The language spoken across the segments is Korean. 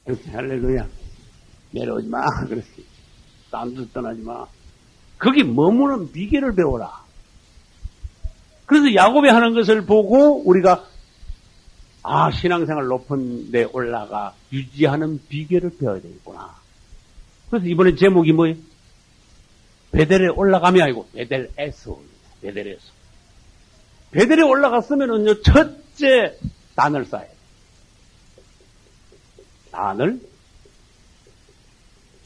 그렇지, 할렐루야. 내려오지 마. 그랬지. 딴 데 떠나지 마. 거기 머무는 비결을 배워라. 그래서 야곱이 하는 것을 보고 우리가 신앙생활 높은 데 올라가 유지하는 비결을 배워야 되겠구나. 그래서 이번에 제목이 뭐예요? 베델에 올라감이 아니고 베델에서. 베델에 올라갔으면은요, 첫째 단을 쌓아야 돼. 단을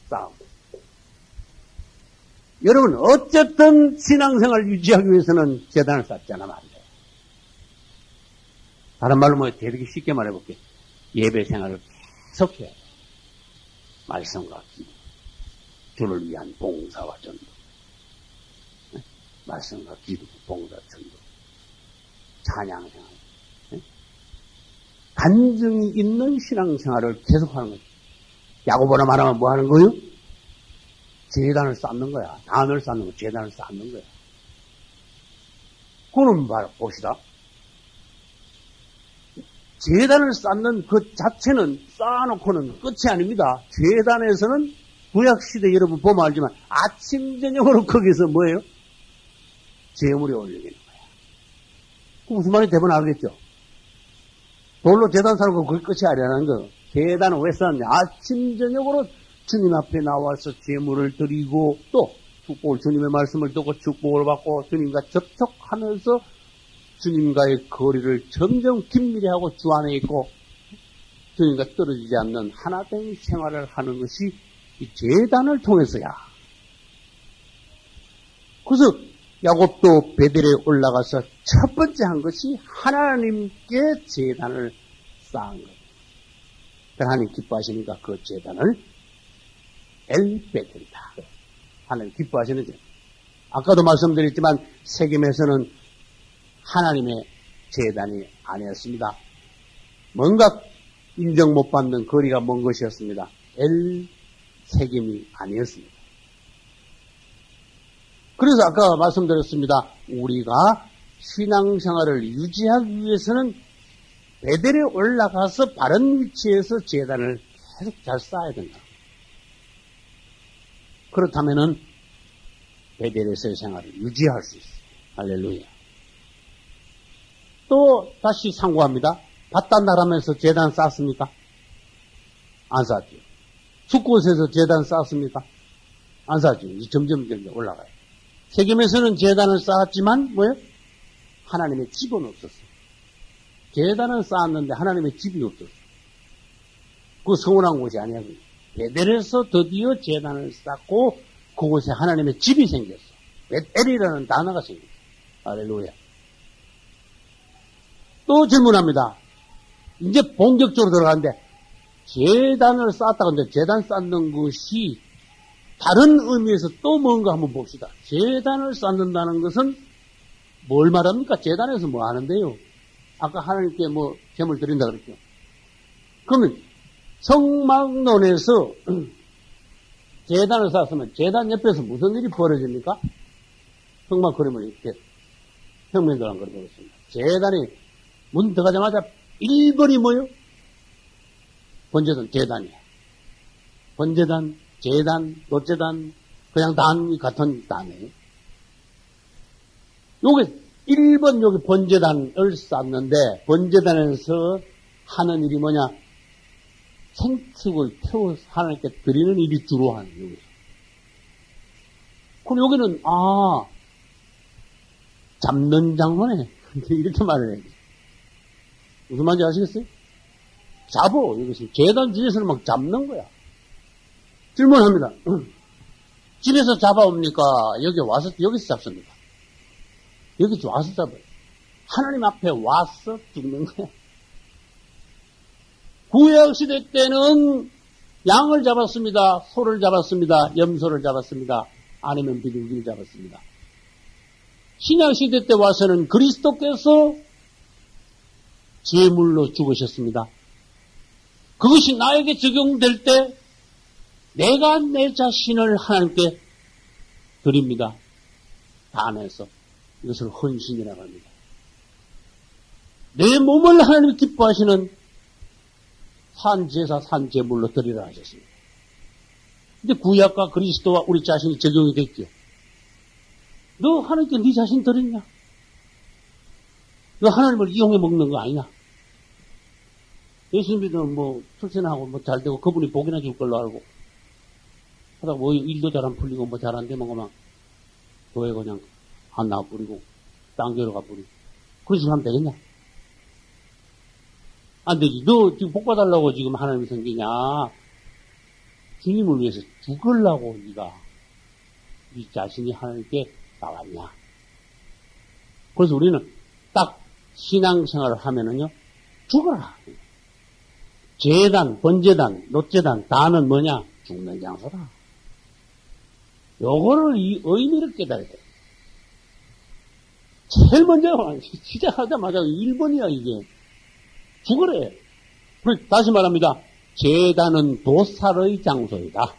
쌓아. 여러분, 어쨌든 신앙생활 유지하기 위해서는 재단을 쌓지 않으면 안 돼요. 다른 말로 되게 쉽게 말해볼게요. 예배 생활을 계속 해야 돼요. 말씀과 기도, 주를 위한 봉사와 전도. 말씀과 기도, 봉사, 전도. 찬양생활. 간증이 있는 신앙생활을 계속하는 거죠. 야고보나 말하면 뭐 하는 거예요? 재단을 쌓는 거야. 단을 쌓는 거, 재단을 쌓는 거야. 그거는 봅시다. 재단을 쌓는 그 자체는 쌓아놓고는 끝이 아닙니다. 재단에서는 구약시대 여러분 보면 알지만 아침, 저녁으로 거기서 뭐예요? 제물이 올리는 거야. 그 무슨 말인지 대부분 알겠죠? 돌로 재단 쌓고 그게 끝이 아니라는 거. 재단은 왜 쌓았냐? 아침, 저녁으로 주님 앞에 나와서 제물을 드리고 또 축복을, 주님의 말씀을 듣고 축복을 받고 주님과 접촉하면서 주님과의 거리를 점점 긴밀히 하고 주 안에 있고 주님과 떨어지지 않는 하나된 생활을 하는 것이 이 제단을 통해서야. 그래서 야곱도 베델에 올라가서 첫 번째 한 것이 하나님께 제단을 쌓은 거예요. 하나님 기뻐하시니까 그 제단을 엘베델이다. 하나님 기뻐하시는 제단. 아까도 말씀드렸지만 세겜에서는 하나님의 제단이 아니었습니다. 뭔가 인정 못 받는 거리가 먼 것이었습니다. 세겜이 아니었습니다. 그래서 아까 말씀드렸습니다. 우리가 신앙생활을 유지하기 위해서는 베델에 올라가서 바른 위치에서 제단을 계속 잘 쌓아야 된다. 그렇다면은 베델에서의 생활을 유지할 수 있어요. 할렐루야. 또 다시 상고합니다. 밧단나람에서 제단 쌓았습니까? 안 쌓았죠. 숫곳에서 제단 쌓았습니까? 안 쌓았죠. 점점 올라가요. 세겜에서는 제단을 쌓았지만 뭐예요? 하나님의 집은 없었어요. 제단은 쌓았는데 하나님의 집이 없었어요. 그 서운한 곳이 아니야. 베델에서 드디어 제단을 쌓고 그곳에 하나님의 집이 생겼어. 베델이라는 단어가 생겼어. 할렐루야. 또 질문합니다. 이제 본격적으로 들어가는데 제단을 쌓았다 근데 제단 쌓는 것이 다른 의미에서 또 뭔가 한번 봅시다. 제단을 쌓는다는 것은 뭘 말합니까? 제단에서 뭐 하는데요? 아까 하나님께 뭐 제물 드린다 그랬죠. 그러면 성막론에서 제단을 쌓았으면 제단 옆에서 무슨 일이 벌어집니까? 성막 그림을 이렇게 평면도랑 그려보겠습니다. 제단이 문 들어가자마자 1번이 뭐요? 번제단, 제단이에요. 번제단, 제단, 노제단, 그냥 단이 같은 단이에요. 요게 1번 여기 번제단을 쌓는데 번제단에서 하는 일이 뭐냐? 생축을 태워서 하나님께 드리는 일이 주로 하는 거예요. 그럼 여기는 잡는 장소네. 이렇게 말을 해요. 무슨 말인지 아시겠어요? 잡어. 이것은 제단 집에서는 막 잡는 거야. 질문합니다. 집에서 잡아옵니까? 여기서 잡습니까? 여기서 와서 잡아요. 하나님 앞에 와서 죽는 거야. 구약시대 때는 양을 잡았습니다. 소를 잡았습니다. 염소를 잡았습니다. 아니면 비둘기를 잡았습니다. 신약시대 때 와서는 그리스도께서 제물로 죽으셨습니다. 그것이 나에게 적용될 때 내가 내 자신을 하나님께 드립니다. 단에서 이것을 헌신이라고 합니다. 내 몸을 하나님이 기뻐하시는 산제사, 산제물로 드리라 하셨습니다. 근데 구약과 그리스도와 우리 자신이 적용이 됐죠. 너 하나님께 네 자신 드렸냐? 너 하나님을 이용해 먹는 거 아니냐? 예수 믿으면 뭐 출세하고 뭐 잘 되고 그분이 복이나 줄 걸로 알고 하다 뭐 일도 잘 안 풀리고 뭐 잘 안 되면 그만 교회 그냥 안 나와 뿌리고 딴 교회로 가 뿌리고 그런 식으로 하면 되겠냐? 안 되지. 너 지금 복 받으려고 지금 하나님이 생기냐? 주님을 위해서 죽으려고 네가 네 자신이 하나님께 나왔냐? 그래서 우리는 딱 신앙생활을 하면은요 죽어라. 제단, 번제단, 노제단 다는 뭐냐? 죽는 장소다. 요거를 이 의미를 깨달아야 돼. 제일 먼저 시작하자마자 1번이야 이게. 죽으래. 다시 말합니다. 제단은 도살의 장소이다.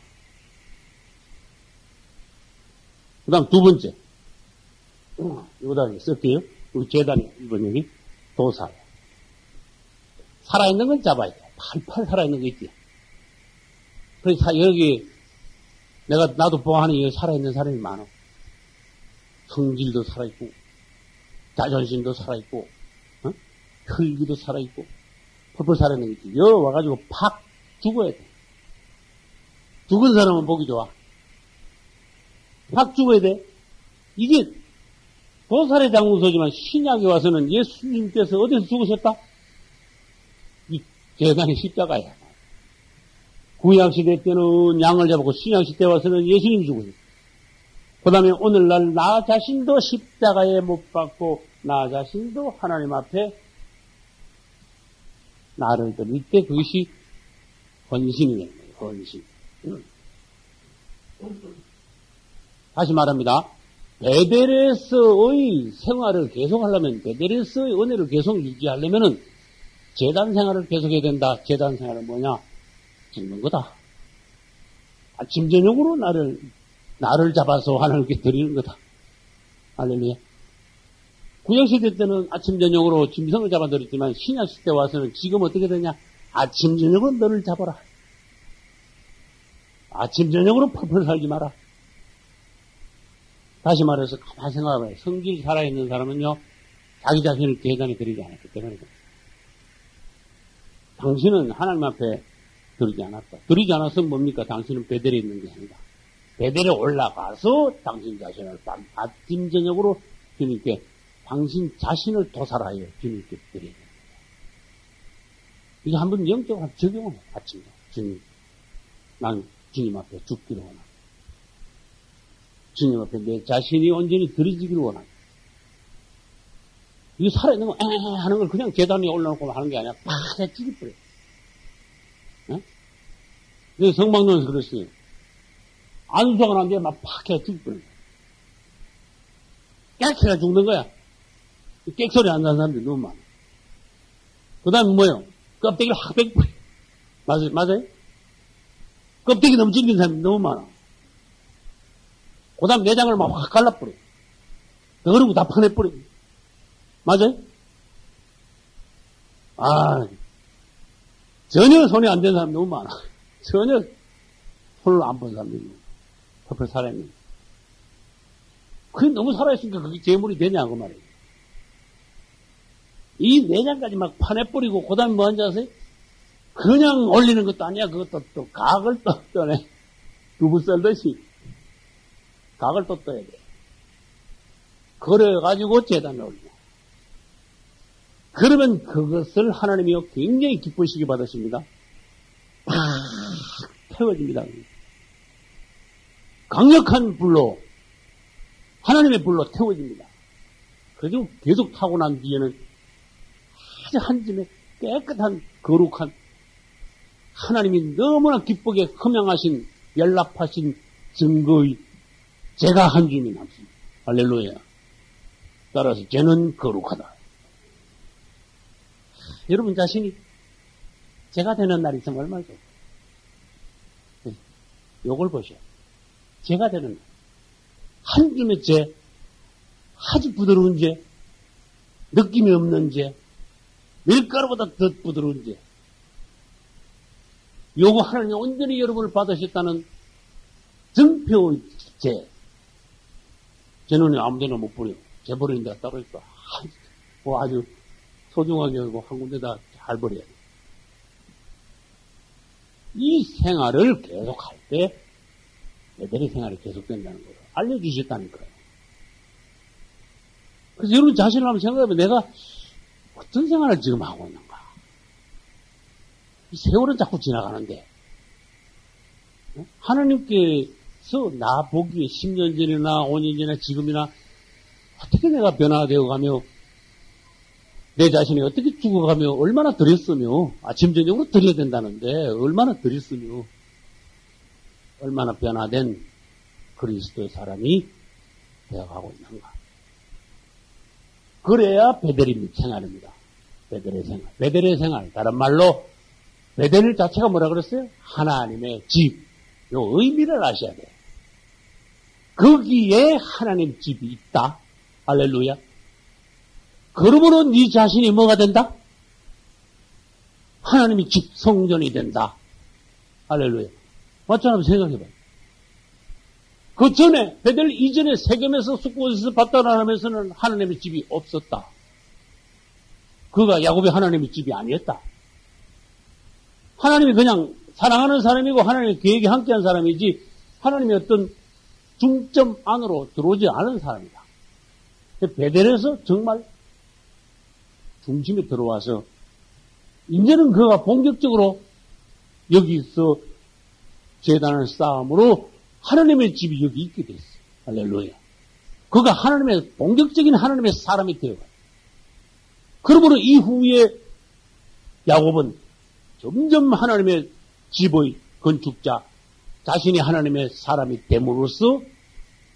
그 다음 두 번째. 이거다 쓸게요. 우리 제단이 1번 여기. 도살. 살아있는 건 잡아야 돼. 팔팔 살아있는 거 있지. 그래서 여기 나도 보아하는 여기 살아있는 사람이 많아. 성질도 살아있고, 자존심도 살아있고, 혈기도 살아있고, 펄펄 살아있는 거 있지. 여기 와가지고 팍 죽어야 돼. 죽은 사람은 보기 좋아. 팍 죽어야 돼. 이게 도살의 장소지만 신약에 와서는 예수님께서 어디서 죽으셨다? 이 제단이 십자가야. 구약시대 때는 양을 잡고 신약시대 와서는 예수님이 죽으셨다. 그 다음에 오늘날 나 자신도 십자가에 못 박고 나 자신도 하나님 앞에 나를 드릴 때 그것이 헌신이 되는 거예요. 헌신. 다시 말합니다. 베델에서의 생활을 계속하려면 베델에서의 은혜를 계속 유지하려면은 제단 생활을 계속해야 된다. 제단 생활은 뭐냐? 죽는 거다. 아침 저녁으로 나를 잡아서 하나님께 드리는 거다. 할렐루야. 구약시대 때는 아침 저녁으로 짐승을 잡아 드렸지만 신약시대 와서는 지금 어떻게 되냐? 아침 저녁으로 너를 잡아라. 아침 저녁으로 펄펄 살지 마라. 다시 말해서 가만히 생각해봐요. 성질 살아있는 사람은요, 자기 자신을 제단에 드리지 않았기 때문에. 당신은 하나님 앞에 드리지 않았다. 드리지 않았으면 뭡니까? 당신은 베델에 있는 게 아니다. 베델에 올라가서 당신 자신을 아침 저녁으로 주님께 당신 자신을 도살하여 주님께 드려야 됩니다. 이거 한번 영적으로 적용을 해. 아침에. 주님, 난 주님 앞에 죽기를 원한다. 주님 앞에 내 자신이 온전히 드려지기를 원한다. 이거 살아있는 거, 하는 걸 그냥 계단에 올라놓고 하는 게 아니라 팍 죽여버려. 네? 성막론에서 그랬어요. 안수상을 하는데 막 팍 해서 죽여버려. 깨끗해가 죽는 거야. 깨소리 안 나는 사람들이 너무 많아. 그 다음에 뭐예요? 껍데기를 확 빼버려. 맞아요? 껍데기 너무 질긴 사람이 너무 많아. 그 다음 내장을 막 확 갈라버려. 그러고 다 파내버려. 맞아요? 전혀 손이 안 된 사람 너무 많아. 전혀 손을 안 본 사람들이 펄펄 살아있는. 그게 너무 살아있으니까 그게 재물이 되냐고 말이에요. 이 내장까지 막 파내버리고, 그 다음에 뭐 하는지 아세요? 그냥 올리는 것도 아니야. 그것도 또 각을 또 떠네. 두부 썰듯이. 각을 또 떠야 돼. 그래가지고 제단을 올려. 그러면 그것을 하나님이요 굉장히 기쁘시게 받으십니다. 팍 태워집니다. 강력한 불로, 하나님의 불로 태워집니다. 그래서 계속 타고 난 뒤에는 아주 한 줌에 깨끗한 거룩한 하나님이 너무나 기쁘게 흠양하신 연락하신 증거의 제가 한 줌이 남습니다. 할렐루야. 따라서 쟤는 거룩하다. 여러분 자신이 제가 되는 날이 있으면 얼마나 좋을까요? 요걸 보셔. 제가 되는 날. 한 줌의 제, 아주 부드러운 제, 느낌이 없는 제, 밀가루보다 더 부드러운 제. 요거 하나님이 온전히 여러분을 받으셨다는 증표제. 제 눈에 아무데나 못 버려. 제 버리는 데가 따로 있어. 아주 소중하게 하고 한 군데다 잘 버려야 돼. 이 생활을 계속할 때 베델의 생활이 계속된다는 걸 알려주셨다니까요. 그래서 여러분 자신을 한번 생각해보면 내가 어떤 생활을 지금 하고 있는가. 이 세월은 자꾸 지나가는데 하나님께서 나 보기에 10년 전이나 5년 전이나 지금이나 어떻게 내가 변화되어 가며 내 자신이 어떻게 죽어가며 얼마나 드렸으며 아침 저녁으로 드려야 된다는데 얼마나 드렸으며 얼마나 변화된 그리스도의 사람이 되어가고 있는가. 그래야 베델의 생활입니다. 베델의 생활. 베델의 생활. 다른 말로 베델 자체가 뭐라 그랬어요? 하나님의 집. 요 의미를 아셔야 돼요. 거기에 하나님 집이 있다. 할렐루야. 그러므로 네 자신이 뭐가 된다? 하나님의 집 성전이 된다. 할렐루야. 맞잖아요. 생각해봐요. 그 전에 베델 이전에 세겜에서 숫곳에서 바다나라면서는 하나님의 집이 없었다. 그가 야곱의 하나님의 집이 아니었다. 하나님이 그냥 사랑하는 사람이고 하나님의 계획에 함께한 사람이지 하나님의 어떤 중점 안으로 들어오지 않은 사람이다. 베델에서 정말 중심에 들어와서 이제는 그가 본격적으로 여기서 제단을 쌓음으로 하나님의 집이 여기 있게 됐어요. 할렐루야. 그가 하나님의 본격적인 하나님의 사람이 되어가요. 그러므로 이후에 야곱은 점점 하나님의 집의 건축자, 자신이 하나님의 사람이 됨으로써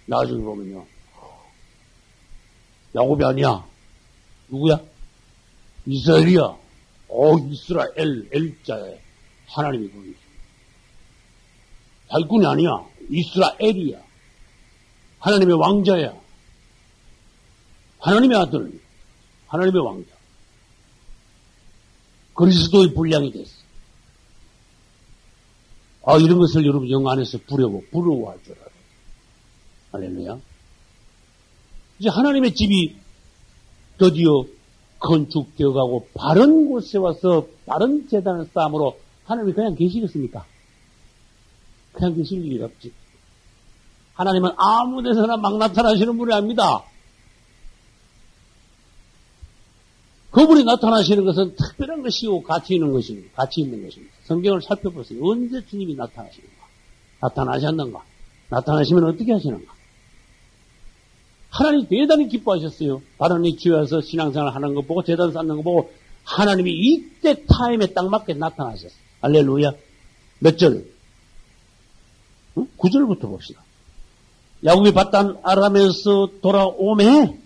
나중에 보면요. 야곱이 아니야. 누구야? 이스라엘이야. 이스라엘, 엘자에 하나님이 거기 있어. 자기꾼이 아니야. 이스라엘이야. 하나님의 왕자야. 하나님의 아들, 하나님의 왕자. 그리스도의 분량이 됐어. 이런 것을 여러분 영 안에서 부러워할 줄 알아요. 할렐루야. 이제 하나님의 집이 드디어 건축되어 가고 바른 곳에 와서 바른 제단을 쌓음으로 하나님이 그냥 계시겠습니까? 그냥 계실 일이 없지. 하나님은 아무 데서나 막 나타나시는 분이 아닙니다. 그분이 나타나시는 것은 특별한 것이고 가치 있는 것입니다. 성경을 살펴보세요. 언제 주님이 나타나시는가? 나타나셨는가? 나타나시면 어떻게 하시는가? 하나님이 대단히 기뻐하셨어요. 바른 위치에 와서 신앙생활 하는 거 보고 제단 쌓는 거 보고 하나님이 이때 타임에 딱 맞게 나타나셨어요. 할렐루야. 몇 절? 9절부터 봅시다. 야곱이 바단 아람에서 돌아오매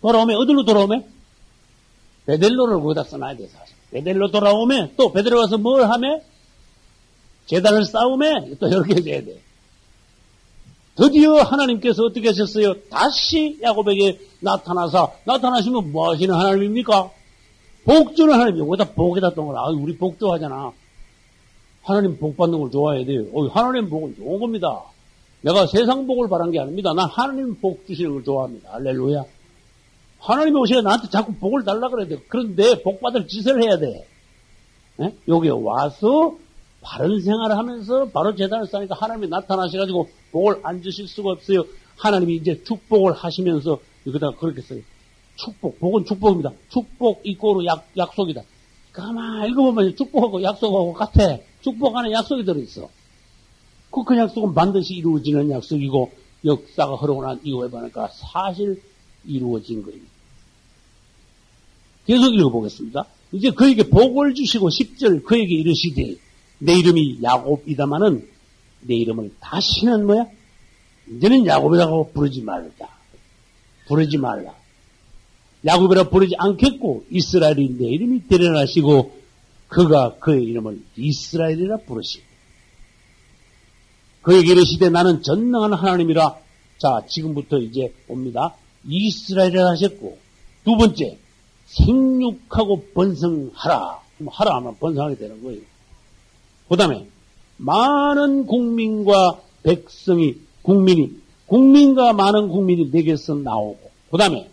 어디로 돌아오매? 베델로를 거기다 써놔야 돼, 사실. 베델로 돌아오매, 또 베델로 와서 뭘 하매? 제단을 쌓으매? 또 이렇게 해야 돼. 드디어 하나님께서 어떻게 하셨어요? 다시 야곱에게 나타나시면 뭐 하시는 하나님입니까? 복주는 하나님, 여기다 복에다 동을, 우리 복 좋아하잖아. 하나님 복 받는 걸 좋아해야 돼요. 하나님 복은 좋은 겁니다. 내가 세상 복을 바란 게 아닙니다. 난 하나님 복 주시는 걸 좋아합니다. 할렐루야. 하나님이 오셔야 나한테 자꾸 복을 달라 그래야 돼. 그런데 복 받을 짓을 해야 돼. 여기 와서 바른 생활을 하면서 바로 제단을 쌓으니까 하나님이 나타나셔가지고 복을 안 주실 수가 없어요. 하나님이 이제 축복을 하시면서 여기다가 그렇게 써요. 축복, 복은 축복입니다. 축복 이꼬로 약속이다. 가만 읽어보면 축복하고 약속하고 같아. 축복 안에 약속이 들어있어. 그 약속은 반드시 이루어지는 약속이고 역사가 흐르고 난 이후에 보니까 사실 이루어진 거입니다. 계속 읽어보겠습니다. 이제 그에게 복을 주시고 10절 그에게 이르시되 내 이름이 야곱이다마는 내 이름을 다시는 뭐야? 이제는 야곱이라고 부르지 말라. 야곱이라 부르지 않겠고 이스라엘이 내 이름이 되려 하시고 그가 그의 이름을 이스라엘이라 부르시고 그에게 이르시되 나는 전능한 하나님이라. 자, 지금부터 이제 봅니다. 이스라엘이라 하셨고 두 번째 생육하고 번성하라. 하라 하면 번성하게 되는 거예요. 그 다음에 많은 국민과 백성이, 국민과 많은 국민이 내게서 나오고, 그 다음에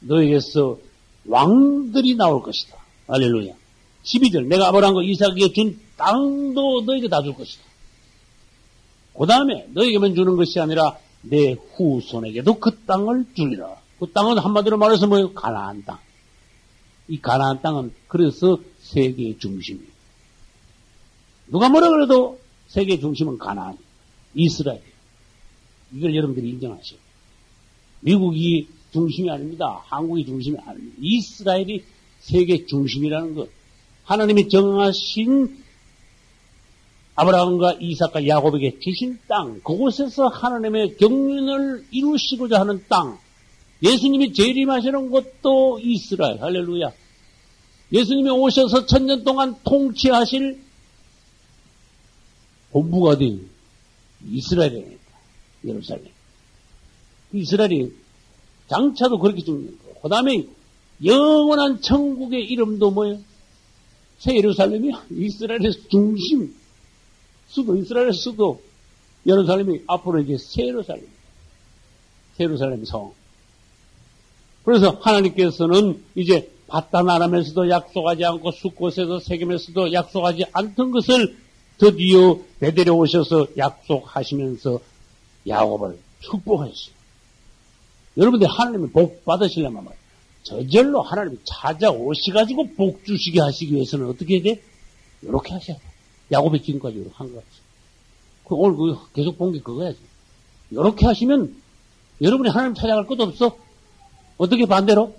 너에게서 왕들이 나올 것이다. 할렐루야. 12절, 내가 아브라함과 이삭에게 준 땅도 너에게 다 줄 것이다. 그 다음에 너에게만 주는 것이 아니라 내 후손에게도 그 땅을 주리라. 그 땅은 한마디로 말해서 뭐예요? 가나안 땅. 이 가나안 땅은 그래서 세계의 중심이에요. 누가 뭐라 그래도 세계의 중심은 가나안, 이스라엘이에요. 이걸 여러분들이 인정하셔요. 미국이 중심이 아닙니다. 한국이 중심이 아닙니다. 이스라엘이 세계 중심이라는 것. 하나님이 정하신 아브라함과 이삭과 야곱에게 주신 땅, 그곳에서 하나님의 경륜을 이루시고자 하는 땅, 예수님이 재림하시는 곳도 이스라엘, 할렐루야. 예수님이 오셔서 1000년 동안 통치하실 본부가 어디? 이스라엘입니다. 예루살렘. 이스라엘이 장차도 그렇게 죽는 거. 그 다음에 영원한 천국의 이름도 뭐예요? 새 예루살렘이야. 이스라엘의 중심. 수도, 이스라엘의 수도. 예루살렘이 앞으로 이제 새 예루살렘. 새 예루살렘 성. 그래서 하나님께서는 이제 바다나람에서도 약속하지 않고 숫곳에서 세겜에서도 약속하지 않던 것을 드디어 베델에 오셔서 약속하시면서 야곱을 축복하셨어요. 여러분들 하나님이 복 받으시려면 저절로 하나님이 찾아오시가지고 복 주시게 하시기 위해서는 어떻게 해야 돼? 이렇게 하셔야 돼. 야곱이 지금까지 이렇게 한 것 같아요. 오늘 계속 본 게 그거야지. 이렇게 하시면 여러분이 하나님 찾아갈 것도 없어. 어떻게 반대로?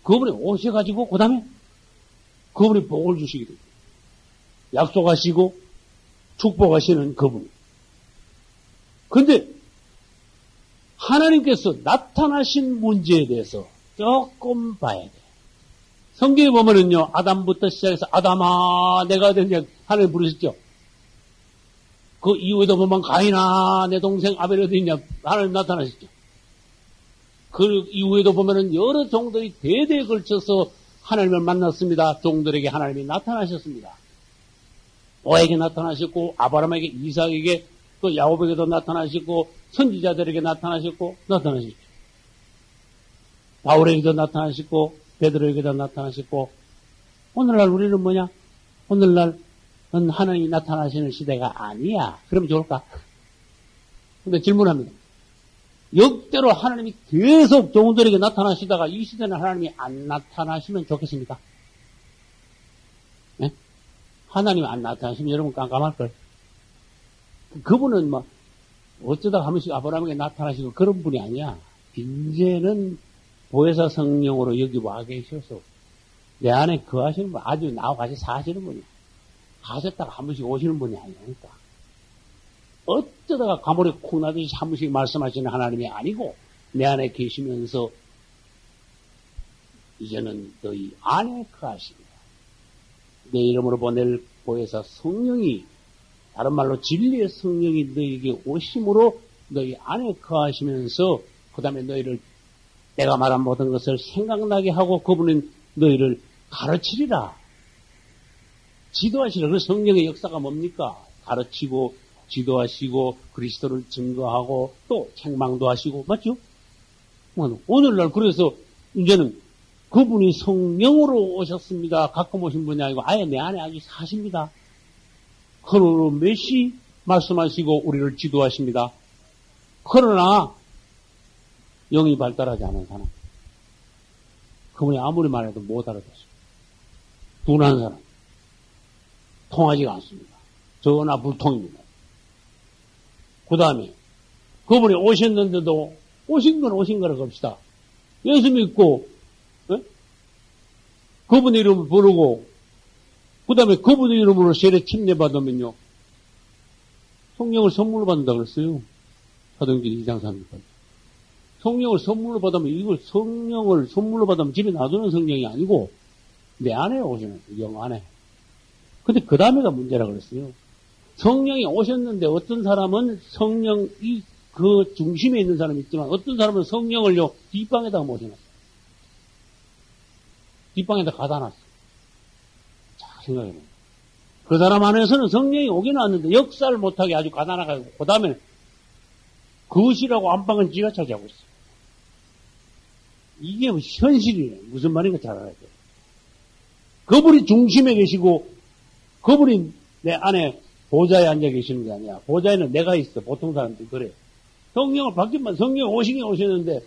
그분이 오셔가지고 그 다음에 그분이 복을 주시게 됩니다. 약속하시고 축복하시는 그분. 근데 하나님께서 나타나신 문제에 대해서 조금 봐야 돼. 성경에 보면은요, 아담부터 시작해서 아담아 내가 어디냐 하나님 부르셨죠. 그 이후에도 보면 가인아 내 동생 아벨 어디냐 하나님 나타나셨죠. 그 이후에도 보면은 여러 종들이 대대에 걸쳐서 하나님을 만났습니다. 종들에게 하나님이 나타나셨습니다. 노아에게 나타나셨고 아브라함에게 이삭에게 또 야곱에게도 나타나셨고 선지자들에게 나타나셨고 나타나셨죠. 바울에게도 나타나셨고 베드로에게도 나타나셨고 오늘날 우리는 뭐냐? 오늘날은 하나님이 나타나시는 시대가 아니야. 그러면 좋을까? 근데 질문합니다. 역대로 하나님이 계속 종들에게 나타나시다가 이 시대는 하나님이 안 나타나시면 좋겠습니까? 네? 하나님이 안 나타나시면 여러분 깜깜할걸. 그분은 뭐 어쩌다 한 번씩 아브라함에게 나타나시고 그런 분이 아니야. 이제는 보혜사 성령으로 여기 와 계셔서 내 안에 거하시는 분, 아주 나와 같이 사시는 분이야. 가셨다가 한 번씩 오시는 분이 아니니까. 어쩌다가 가물에 콩 나듯이 한 번씩 말씀하시는 하나님이 아니고 내 안에 계시면서 이제는 너희 안에 거하십니다. 내 이름으로 보낼 보혜사 성령이 다른 말로 진리의 성령이 너희에게 오심으로 너희 안에 거하시면서 그 다음에 너희를 내가 말한 모든 것을 생각나게 하고 그분은 너희를 가르치리라. 지도하시라. 그 성령의 역사가 뭡니까? 가르치고 지도하시고 그리스도를 증거하고 또 책망도 하시고 맞죠? 오늘날 그래서 이제는 그분이 성령으로 오셨습니다. 가끔 오신 분이 아니고 아예 내 안에 아주 사십니다. 하루로 몇시 말씀하시고 우리를 지도하십니다. 그러나 영이 발달하지 않은 사람 그분이 아무리 말해도 못 알아듣습니다. 둔한 사람 통하지가 않습니다. 전화 불통입니다. 그 다음에 그분이 오셨는데도 오신 건 오신 거라고 합시다. 예수 믿고 그분의 이름을 부르고 그 다음에 그분의 이름으로 세례 침례받으면요 성령을 선물로 받는다고 그랬어요. 사도행전 2장 3절까지. 성령을 선물로 받으면 이걸 성령을 선물로 받으면 집에 놔두는 성령이 아니고 내 안에 오시는 영 안에. 근데 그 다음에가 문제라고 그랬어요. 성령이 오셨는데 어떤 사람은 성령이 그 중심에 있는 사람이 있지만 어떤 사람은 성령을요 뒷방에다가 모셔놨어요. 뒷방에다 가다 놨어요. 자 생각해보면 그 사람 안에서는 성령이 오긴 왔는데 역사를 못하게 아주 가난하고 그 다음에 그것이라고 안방은 지가 차지하고 있어. 이게 현실이네. 무슨 말인가 잘 알아야 돼. 그분이 중심에 계시고 그분이 내 안에 보좌에 앉아 계시는 게 아니야. 보좌에는 내가 있어. 보통 사람들이 그래. 성령을 받기만 성령 오시긴 오셨는데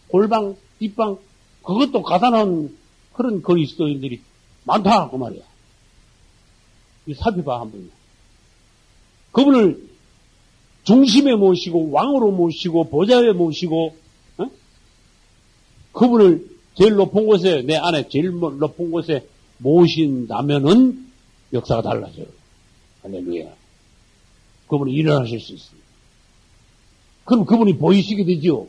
골방, 뒷방 그것도 가다놓은 그런 그리스도인들이 많다 그 말이야. 살펴봐 한번. 그분을 중심에 모시고 왕으로 모시고 보좌에 모시고 그분을 제일 높은 곳에 내 안에 제일 높은 곳에 모신다면은 역사가 달라져요. 할렐루야. 그분이 일어나실 수 있습니다. 그럼 그분이 보이시게 되죠.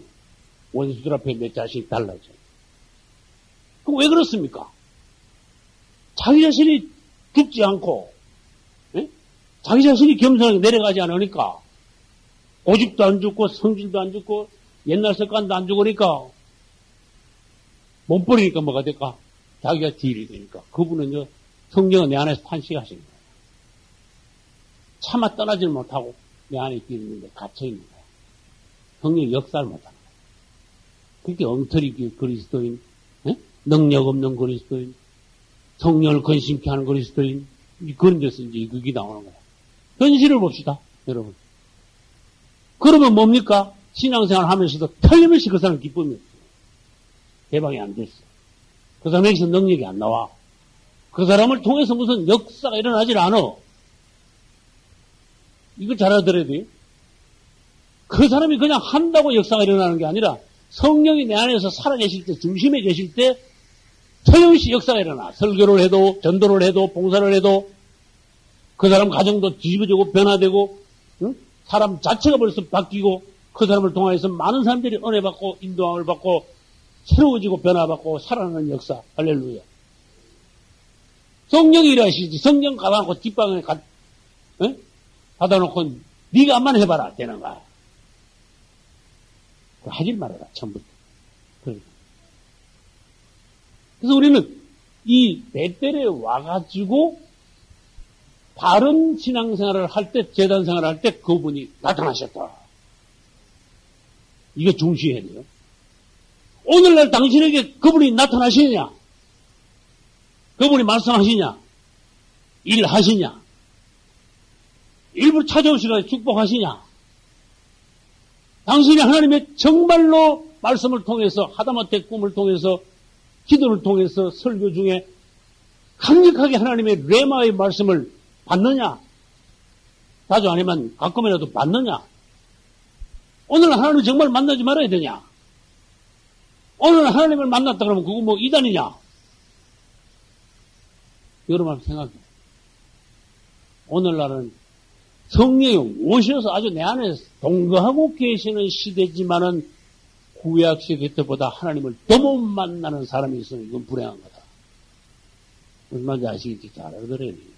원수들 앞에 내 자신이 달라져요. 그럼 왜 그렇습니까? 자기 자신이 죽지 않고 자기 자신이 겸손하게 내려가지 않으니까 오직도 안 죽고 성질도 안 죽고 옛날 습관도 안 죽으니까 못 버리니까 뭐가 될까? 자기가 지일이 되니까. 그분은요, 성령은 내 안에서 탄식하시는 거예요. 차마 떠나질 못하고 내 안에 있는데 갇혀있는 거예요. 성령이 역사를 못하는 거예요. 그게 엉터리 그리스도인, 능력 없는 그리스도인, 성령을 근심케 하는 그리스도인, 그런 데서 이제 그게 나오는 거예요. 현실을 봅시다, 여러분. 그러면 뭡니까? 신앙생활 하면서도 틀림없이 그 사람 기쁨이 없어요. 개방이 안 됐어. 그 사람에게서 능력이 안 나와. 그 사람을 통해서 무슨 역사가 일어나질 않아. 이거 잘 알아들어야 돼요. 그 사람이 그냥 한다고 역사가 일어나는 게 아니라 성령이 내 안에서 살아계실 때, 중심에 계실 때 틀림없이 역사가 일어나. 설교를 해도, 전도를 해도, 봉사를 해도 그 사람 가정도 뒤집어지고 변화되고 사람 자체가 벌써 바뀌고 그 사람을 통해서 많은 사람들이 은혜 받고 인도함을 받고 새로워지고 변화받고 살아나는 역사. 할렐루야. 성령이 일하시지. 성령 가다놓고 뒷방에 받아놓고 네가 한번 해봐라 되는 거야. 하질 말아라 처음부터. 그래서 우리는 이 베델에 와가지고 바른 신앙생활을 할 때, 재단생활을 할 때 그분이 나타나셨다. 이게 중시해야 돼요. 오늘날 당신에게 그분이 나타나시느냐? 그분이 말씀하시냐? 일하시냐? 일부러 찾아오시라 축복하시냐? 당신이 하나님의 정말로 말씀을 통해서 하다못해 꿈을 통해서 기도를 통해서 설교 중에 강력하게 하나님의 레마의 말씀을 받느냐? 자주 아니면 가끔이라도 받느냐? 오늘 하나님을 정말 만나지 말아야 되냐? 오늘 하나님을 만났다 그러면 그거 뭐 이단이냐? 여러분 한번 생각해. 오늘날은 성령이 오셔서 아주 내 안에 동거하고 계시는 시대지만은 구약 시대 때보다 하나님을 더 못 만나는 사람이 있으면 이건 불행한 거다. 무슨 말인지 아시겠지? 잘 알아들어야 돼요.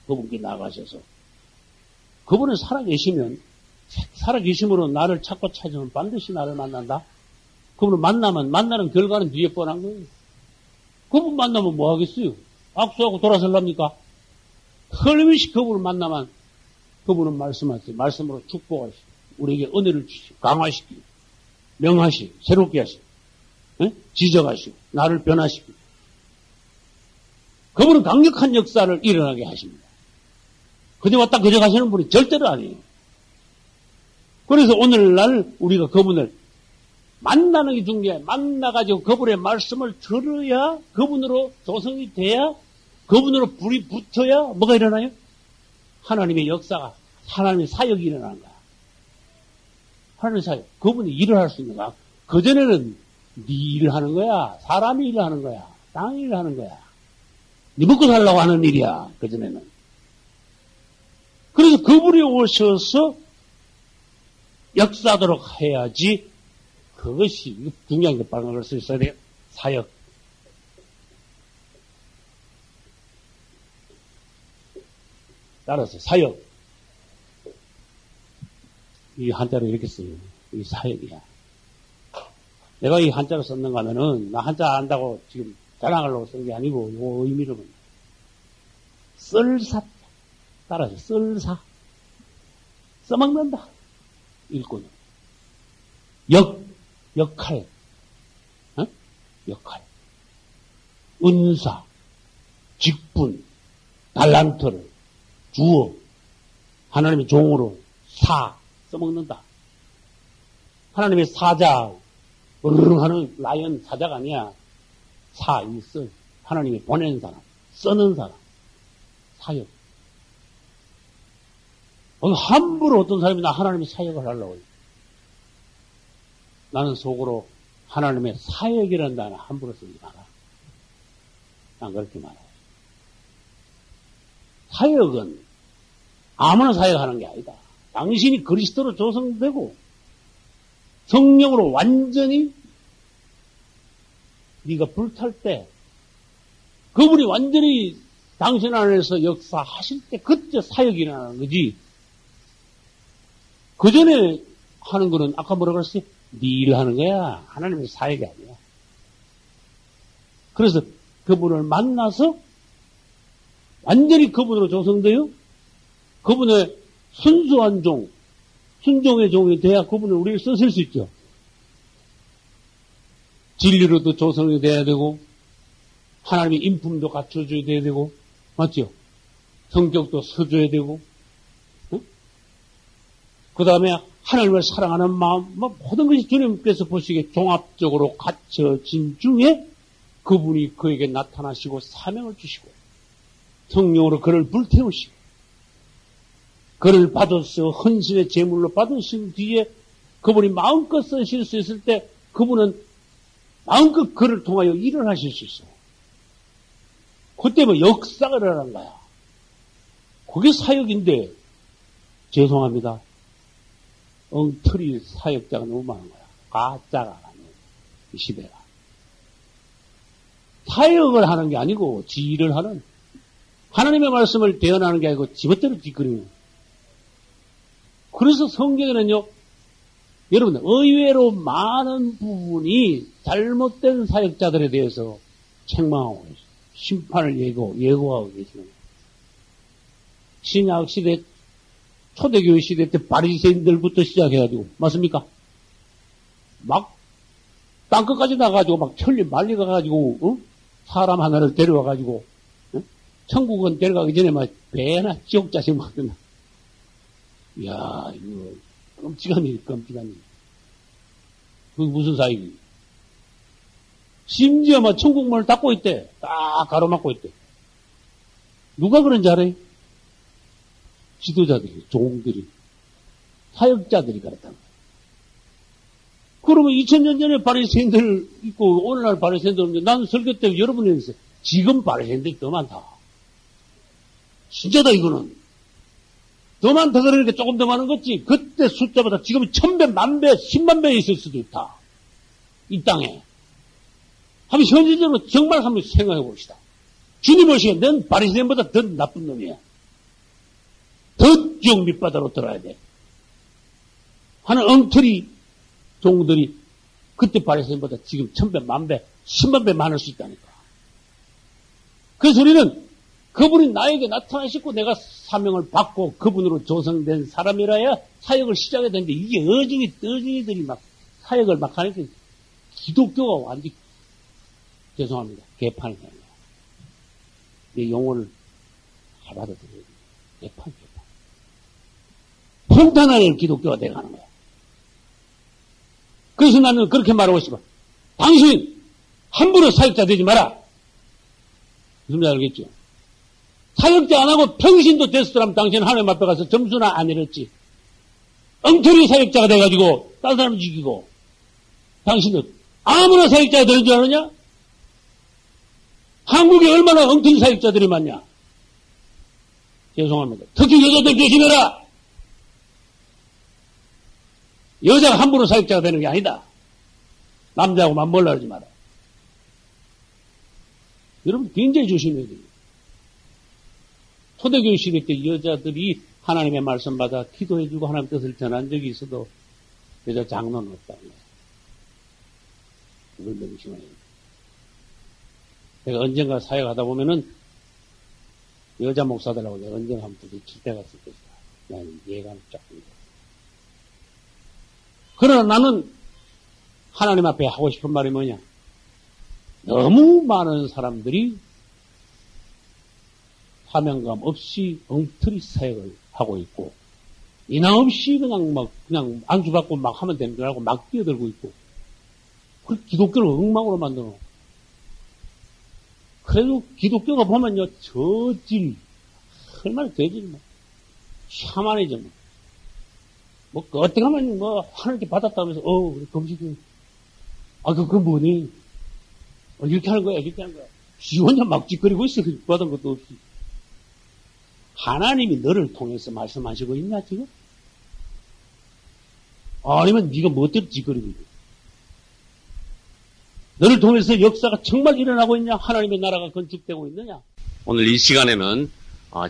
그분께 나가셔서. 그분은 살아계심으로 나를 찾고 찾으면 반드시 나를 만난다? 그분을 만나면, 만나는 결과는 뒤에 뻔한 거예요. 그분 만나면 뭐 하겠어요? 악수하고 돌아설랍니까? 틀림없이 그분을 만나면 그분은 말씀하세요. 말씀으로 축복하시고, 우리에게 은혜를 주시고, 강화시키고, 명하시고, 새롭게 하시고, 지적하시고, 나를 변화시키고. 그분은 강력한 역사를 일어나게 하십니다. 그저 왔다 그저 가시는 분이 절대로 아니에요. 그래서 오늘날 우리가 그분을 만나는 게 중요해. 만나가지고 그분의 말씀을 들어야, 그분으로 조성이 돼야, 그분으로 불이 붙어야 뭐가 일어나요? 하나님의 역사가, 하나님의 사역이 일어나는 거야. 하나님의 사역. 그분이 일을 할 수 있는 거야. 그전에는 네 일을 하는 거야. 사람이 일을 하는 거야. 땅이 일을 하는 거야. 네 먹고 살려고 하는 일이야. 그전에는. 그래서 그분이 오셔서 역사하도록 해야지. 그것이 중요한 게 빨간 걸 써 있어야 돼요. 사역. 따라서 사역. 이 한자로 이렇게 써요. 이 사역이야. 내가 이 한자로 썼는가 하면은 나 한자 안다고 지금 자랑하려고 쓴 게 아니고 요 의미로 썰사. 따라서 썰사. 써먹는다. 일꾼은. 역할. 어? 역할. 은사. 직분. 달란트를 주어. 하나님의 종으로 써먹는다. 하나님의 사자. 으르릉 하는 라이언 사자가 아니야. 하나님이 보낸 사람. 쓰는 사람. 사역. 함부로 어떤 사람이 나 하나님의 사역을 하려고 해요. 나는 속으로 하나님의 사역이라는 단어 함부로 쓰지 마라. 난 그렇게 말해요. 사역은 아무나 사역하는 게 아니다. 당신이 그리스도로 조성되고 성령으로 완전히 네가 불탈 때 그분이 완전히 당신 안에서 역사하실 때 그때 사역이 일어나는 거지. 그 전에 하는 거는 아까 뭐라고 그랬어요? 네 일을 하는 거야. 하나님의 사역이 아니야. 그래서 그분을 만나서 완전히 그분으로 조성되어 그분의 순수한 종, 순종의 종이 돼야 그분을 우리를 쓰실 수 있죠. 진리로도 조성이 돼야 되고 하나님의 인품도 갖춰줘야 되고 맞죠? 성격도 서줘야 되고 그 다음에 하나님을 사랑하는 마음, 모든 것이 주님께서 보시기에 종합적으로 갖춰진 중에 그분이 그에게 나타나시고 사명을 주시고 성령으로 그를 불태우시고 그를 받아서 헌신의 제물로 받으신 뒤에 그분이 마음껏 쓰실 수 있을 때 그분은 마음껏 그를 통하여 일을 하실 수 있어요. 그때 뭐 역사가 일어나는 거야. 그게 사역인데 죄송합니다. 엉터리 사역자가 너무 많은 거야. 가짜가 많은 이 시대가. 사역을 하는 게 아니고 지일을 하는 하나님의 말씀을 대언하는 게 아니고 지멋대로 뒷거리는. 그래서 성경에는요. 여러분 의외로 많은 부분이 잘못된 사역자들에 대해서 책망하고 계세요. 심판을 예고하고 계시는 거예요. 신약 시대 초대교회 시대 때 바리새인들부터 시작해가지고 맞습니까? 막 땅끝까지 나가가지고 막 천리 말리 가가지고 사람 하나를 데려와가지고 천국은 데려가기 전에 막 배나 지옥자식 막 끝나. 이야 이거 끔찍한 일. 그게 무슨 사역이? 심지어 막 천국문을 닫고 있대. 딱 가로막고 있대. 누가 그런지 알아요? 지도자들이, 종들이, 사역자들이 그랬다는 거예요. 그러면 2000년 전에 바리새인들 있고 오늘날 바리새인들 없는데 나는 설교 때 여러분이 했어요. 지금 바리새인들이 더 많다. 진짜다 이거는. 더 많다 그러니까 조금 더 많은 거지. 그때 숫자보다 지금 1000배, 10,000배, 100,000배 있을 수도 있다. 이 땅에. 한번 현실적으로 정말 한번 생각해 봅시다. 주님 오시게 넌 바리새인보다 더 나쁜 놈이야. 더 쭉 밑바닥으로 들어야 돼. 하는 엉터리 종들이 그때 바리새인보다 지금 1000배, 10,000배, 100,000배 많을 수 있다니까. 그래서 우리는 그분이 나에게 나타나시고 내가 사명을 받고 그분으로 조성된 사람이라야 사역을 시작해야 되는데 이게 어중이들이 막 사역을 막 하니까 기독교가 완전히 죄송합니다. 개판이 되는 거야. 이 용어를 받아들여야 돼. 개판. 폭탄하는 기독교가 돼가는 거야. 그래서 나는 그렇게 말하고 싶어. 당신 함부로 사역자 되지 마라. 무슨 말 알겠죠? 사역자 안 하고 평신도 됐으라면 당신 하나님 앞에 가서 점수나 안 내렸지. 엉터리 사역자가 돼가지고 다른 사람 죽이고 당신도 아무나 사역자가 되는 줄 아느냐? 한국에 얼마나 엉터리 사역자들이 많냐? 죄송합니다. 특히 여자들 조심해라. 여자가 함부로 사역자가 되는 게 아니다. 남자하고 맞물라 그러지 마라. 여러분 굉장히 조심해야 돼요. 초대교회 시대 때 여자들이 하나님의 말씀 받아 기도해주고 하나님 뜻을 전한 적이 있어도 여자 장로는 없다는 거예요. 이걸 너무 심해요. 제가 언젠가 사역하다 보면은 여자 목사들하고 내가 언젠가 한번 부딪힐 때가 있을 것이다. 나는 예감이 쫙 듭니다. 그러나 나는 하나님 앞에 하고 싶은 말이 뭐냐? 너무 많은 사람들이 사명감 없이 엉터리 사역을 하고 있고, 이나 없이 그냥 안주받고 막 하면 되는 줄 알고 막 뛰어들고 있고, 그 기독교를 엉망으로 만들어 놓고. 그래도 기독교가 보면요, 저질, 얼마나 저질, 샤머니즘. 어떻게 하면 하나님께 받았다면서, 금식이. 그거 뭐니? 이렇게 하는 거야, 이렇게 하는 거야. 지 혼자 막 짓거리고 있어, 받은 것도 없이. 하나님이 너를 통해서 말씀하시고 있냐, 지금? 아니면 네가 뭐 때문에 짓거리고 있냐? 너를 통해서 역사가 정말 일어나고 있냐? 하나님의 나라가 건축되고 있느냐? 오늘 이 시간에는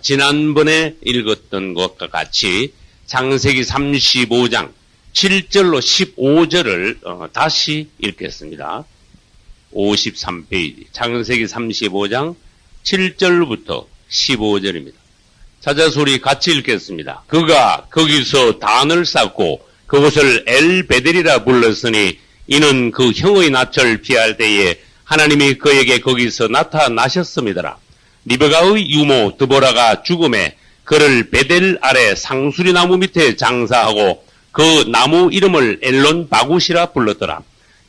지난번에 읽었던 것과 같이 창세기 35장 7절로 15절을 다시 읽겠습니다. 53페이지 창세기 35장 7절부터 15절입니다. 사자소리 같이 읽겠습니다. 그가 거기서 단을 쌓고 그곳을 엘베델이라 불렀으니 이는 그 형의 낯을 피할 때에 하나님이 그에게 거기서 나타나셨습니다. 리베가의 유모 드보라가 죽음에 그를 베델 아래 상수리 나무 밑에 장사하고 그 나무 이름을 엘론 바굿이라 불렀더라.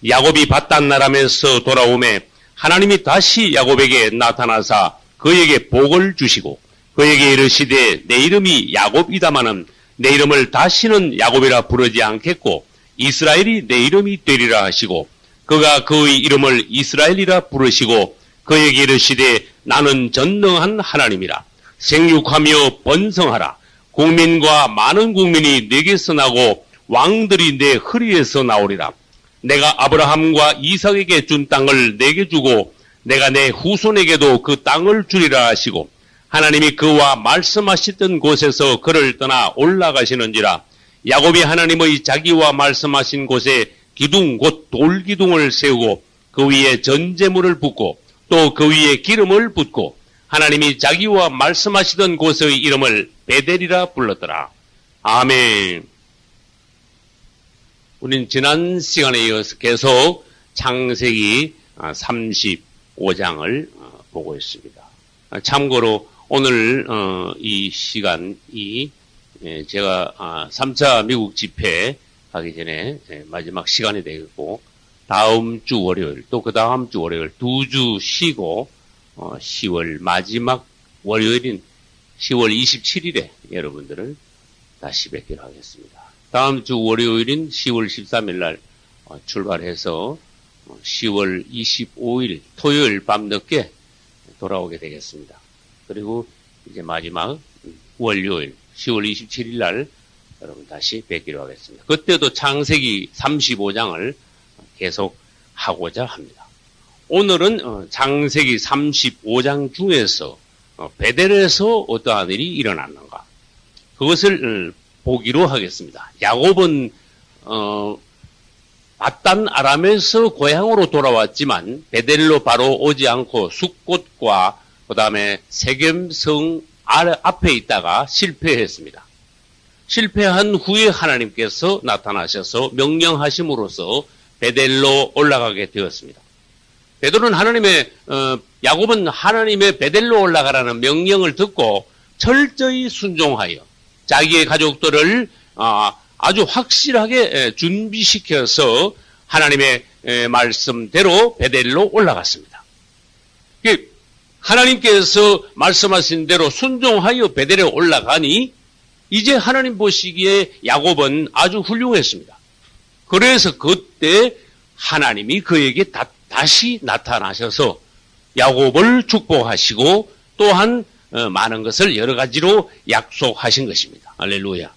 야곱이 밧단 아람에서 돌아오매 하나님이 다시 야곱에게 나타나사 그에게 복을 주시고 그에게 이르시되 내 이름이 야곱이다마는 내 이름을 다시는 야곱이라 부르지 않겠고 이스라엘이 내 이름이 되리라 하시고 그가 그의 이름을 이스라엘이라 부르시고 그에게 이르시되 나는 전능한 하나님이라. 생육하며 번성하라. 국민과 많은 국민이 내게서 나고 왕들이 내 허리에서 나오리라. 내가 아브라함과 이삭에게 준 땅을 내게 주고 내가 내 후손에게도 그 땅을 주리라 하시고 하나님이 그와 말씀하시던 곳에서 그를 떠나 올라가시는지라. 야곱이 하나님의 자기와 말씀하신 곳에 기둥 곧 돌기둥을 세우고 그 위에 전제물을 붓고 또 그 위에 기름을 붓고 하나님이 자기와 말씀하시던 곳의 이름을 베델이라 불렀더라. 아멘. 우린 지난 시간에 이어서 계속 창세기 35장을 보고 있습니다. 참고로 오늘 이 시간이 제가 3차 미국 집회 가기 전에 마지막 시간이 되겠고 다음 주 월요일 또 그 다음 주 월요일 2주 쉬고 10월 마지막 월요일인 10월 27일에 여러분들을 다시 뵙기로 하겠습니다. 다음 주 월요일인 10월 13일 날 출발해서 10월 25일 토요일 밤늦게 돌아오게 되겠습니다. 그리고 이제 마지막 월요일 10월 27일 날 여러분 다시 뵙기로 하겠습니다. 그때도 창세기 35장을 계속 하고자 합니다. 오늘은 창세기 35장 중에서 베델에서 어떠한 일이 일어났는가 그것을 보기로 하겠습니다. 야곱은 밧단 아람에서 고향으로 돌아왔지만 베델로 바로 오지 않고 숫곳과 그 다음에 세겜성 앞에 있다가 실패했습니다. 실패한 후에 하나님께서 나타나셔서 명령하심으로써 베델로 올라가게 되었습니다. 베델은 야곱은 하나님의 베델로 올라가라는 명령을 듣고 철저히 순종하여 자기의 가족들을 아주 확실하게 준비시켜서 하나님의 말씀대로 베델로 올라갔습니다. 하나님께서 말씀하신 대로 순종하여 베델에 올라가니 이제 하나님 보시기에 야곱은 아주 훌륭했습니다. 그래서 그때 하나님이 그에게 다시 나타나셔서 야곱을 축복하시고 또한 많은 것을 여러 가지로 약속하신 것입니다. 할렐루야.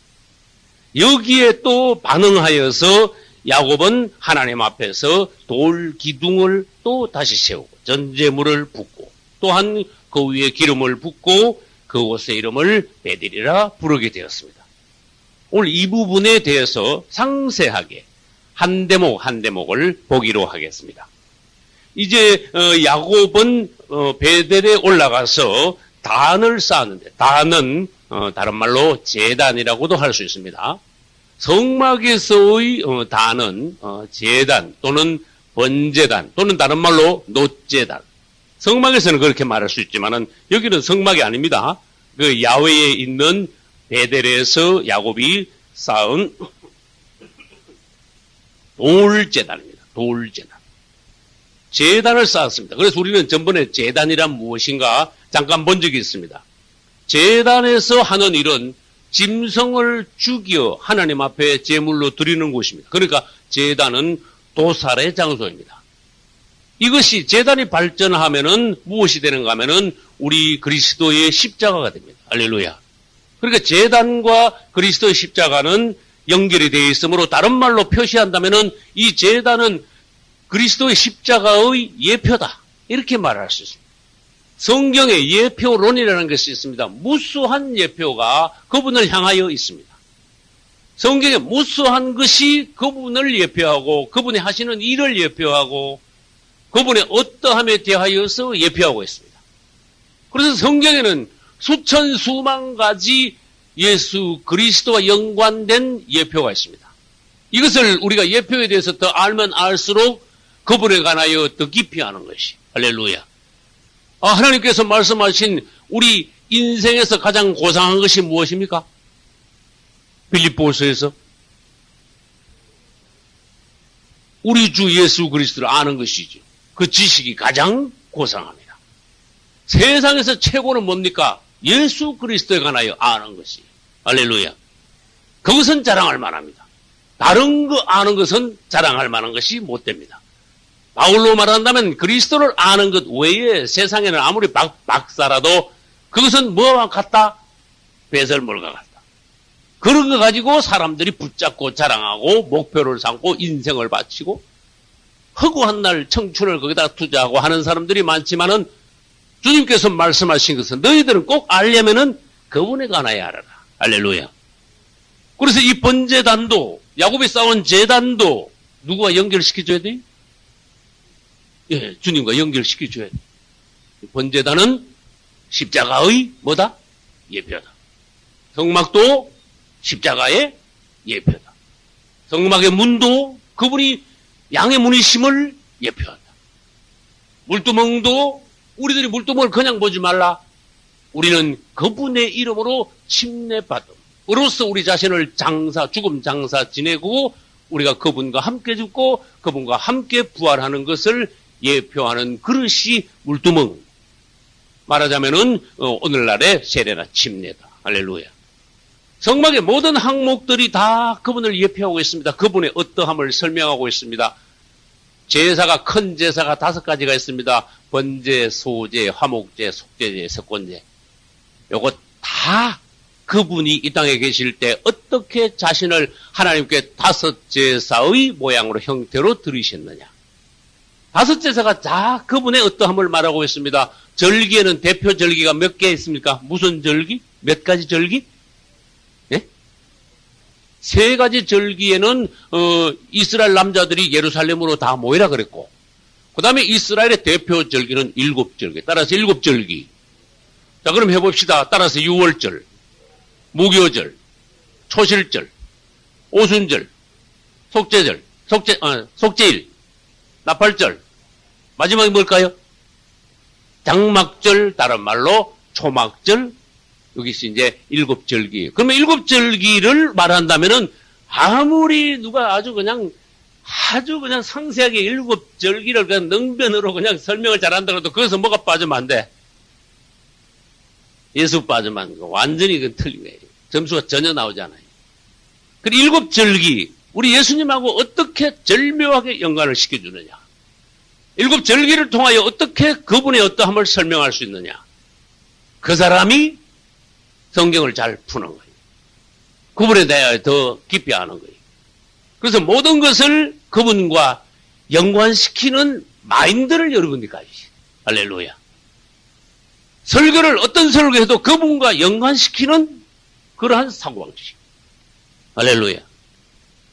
여기에 또 반응하여서 야곱은 하나님 앞에서 돌 기둥을 또 다시 세우고 전제물을 붓고 또한 그 위에 기름을 붓고 그곳의 이름을 베델이라 부르게 되었습니다. 오늘 이 부분에 대해서 상세하게 한 대목 한 대목을 보기로 하겠습니다. 이제 야곱은 베델에 올라가서 단을 쌓았는데, 단은 다른 말로 제단이라고도 할 수 있습니다. 성막에서의 단은 제단 또는 번제단 또는 다른 말로 놋제단. 성막에서는 그렇게 말할 수 있지만은 여기는 성막이 아닙니다. 그 야외에 있는 베델에서 야곱이 쌓은 돌제단입니다. 돌제단. 제단을 쌓았습니다. 그래서 우리는 전번에 제단이란 무엇인가 잠깐 본 적이 있습니다. 제단에서 하는 일은 짐승을 죽여 하나님 앞에 제물로 드리는 곳입니다. 그러니까 제단은 도살의 장소입니다. 이것이 제단이 발전하면은 무엇이 되는가 하면은 우리 그리스도의 십자가가 됩니다. 할렐루야. 그러니까 제단과 그리스도의 십자가는 연결이 되어 있으므로 다른 말로 표시한다면은 이 제단은 그리스도의 십자가의 예표다. 이렇게 말할 수 있습니다. 성경에 예표론이라는 것이 있습니다. 무수한 예표가 그분을 향하여 있습니다. 성경에 무수한 것이 그분을 예표하고 그분이 하시는 일을 예표하고 그분의 어떠함에 대하여서 예표하고 있습니다. 그래서 성경에는 수천 수만 가지 예수 그리스도와 연관된 예표가 있습니다. 이것을 우리가 예표에 대해서 더 알면 알수록 그분에 관하여 더 깊이 아는 것이 할렐루야. 하나님께서 말씀하신 우리 인생에서 가장 고상한 것이 무엇입니까? 빌립보서에서 우리 주 예수 그리스도를 아는 것이죠. 그 지식이 가장 고상합니다. 세상에서 최고는 뭡니까? 예수 그리스도에 관하여 아는 것이. 할렐루야. 그것은 자랑할 만합니다. 다른 거 아는 것은 자랑할 만한 것이 못 됩니다. 바울로 말한다면 그리스도를 아는 것 외에 세상에는 아무리 박사라도 그것은 뭐와 같다? 배설물과 같다. 그런 거 가지고 사람들이 붙잡고 자랑하고 목표를 삼고 인생을 바치고 허구한 날 청춘을 거기다 투자하고 하는 사람들이 많지만은 주님께서 말씀하신 것은 너희들은 꼭 알려면은 그분에 관하여 알아라. 할렐루야. 그래서 이 번제단도 야곱이 쌓은 제단도 누구와 연결시켜줘야 돼요? 예, 주님과 연결시켜줘야 돼요. 번제단은 십자가의 뭐다? 예표다. 성막도 십자가의 예표다. 성막의 문도 그분이 양의 문이심을 예표한다. 물두멍도 우리들이 물두멍을 그냥 보지 말라. 우리는 그분의 이름으로 침례받음으로써 우리 자신을 죽음 장사 지내고 우리가 그분과 함께 죽고 그분과 함께 부활하는 것을 예표하는 그릇이 물두멍. 말하자면은 오늘날의 세례나 침례다. 할렐루야. 성막의 모든 항목들이 다 그분을 예표하고 있습니다. 그분의 어떠함을 설명하고 있습니다. 제사가 큰 제사가 5가지가 있습니다. 번제, 소제, 화목제, 속제제, 석권제. 요거 다 그분이 이 땅에 계실 때 어떻게 자신을 하나님께 5제사의 모양으로 형태로 드리셨느냐. 5제사가 다 그분의 어떠함을 말하고 있습니다. 절기에는 대표 절기가 몇 개 있습니까? 무슨 절기? 몇 가지 절기? 예? 3가지 절기에는 이스라엘 남자들이 예루살렘으로 다 모이라 그랬고 그 다음에 이스라엘의 대표 절기는 7절기. 따라서 7절기. 자, 그럼 해봅시다. 따라서 6월절, 무교절, 초실절, 오순절, 속죄절, 속죄일, 나팔절. 마지막이 뭘까요? 장막절, 다른 말로 초막절. 여기서 이제 7절기. 그러면 7절기를 말한다면은 아무리 누가 아주 그냥 상세하게 7절기를 그냥 능변으로 그냥 설명을 잘한다 그래도 거기서 뭐가 빠지면 안 돼? 예수 빠지면 안 돼. 완전히 그건 틀린 거예요. 점수가 전혀 나오지 않아요. 그리고 7절기, 우리 예수님하고 어떻게 절묘하게 연관을 시켜주느냐. 7절기를 통하여 어떻게 그분의 어떠함을 설명할 수 있느냐. 그 사람이 성경을 잘 푸는 거예요. 그분에 대하여 더 깊이 아는 거예요. 그래서 모든 것을 그분과 연관시키는 마인드를 여러분이 가지시. 할렐루야. 설교를 어떤 설교해도 그분과 연관시키는 그러한 사고방식. 할렐루야.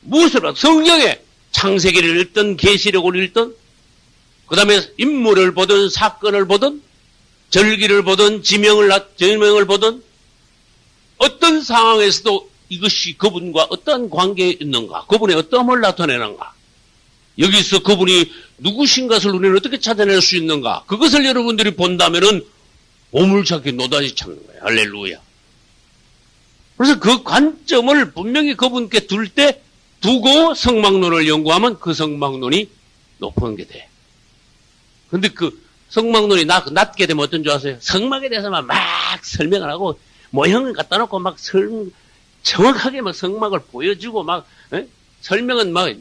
무엇을 성경에 창세기를 읽든 계시록을 읽든 그 다음에 인물을 보든 사건을 보든 절기를 보든 지명을 보든 어떤 상황에서도 이것이 그분과 어떤 관계에 있는가, 그분의 어떠함을 나타내는가, 여기서 그분이 누구신 것을 우리는 어떻게 찾아낼 수 있는가, 그것을 여러분들이 본다면은 보물찾기 노다지 찾는 거예요. 할렐루야. 그래서 그 관점을 분명히 그분께 두고 성막론을 연구하면 그 성막론이 높은 게 돼. 근데 그 성막론이 낮게 되면 어떤 줄 아세요? 성막에 대해서만 막 설명을 하고 모형을 갖다 놓고 막 정확하게 막 성막을 보여주고 막 설명은 막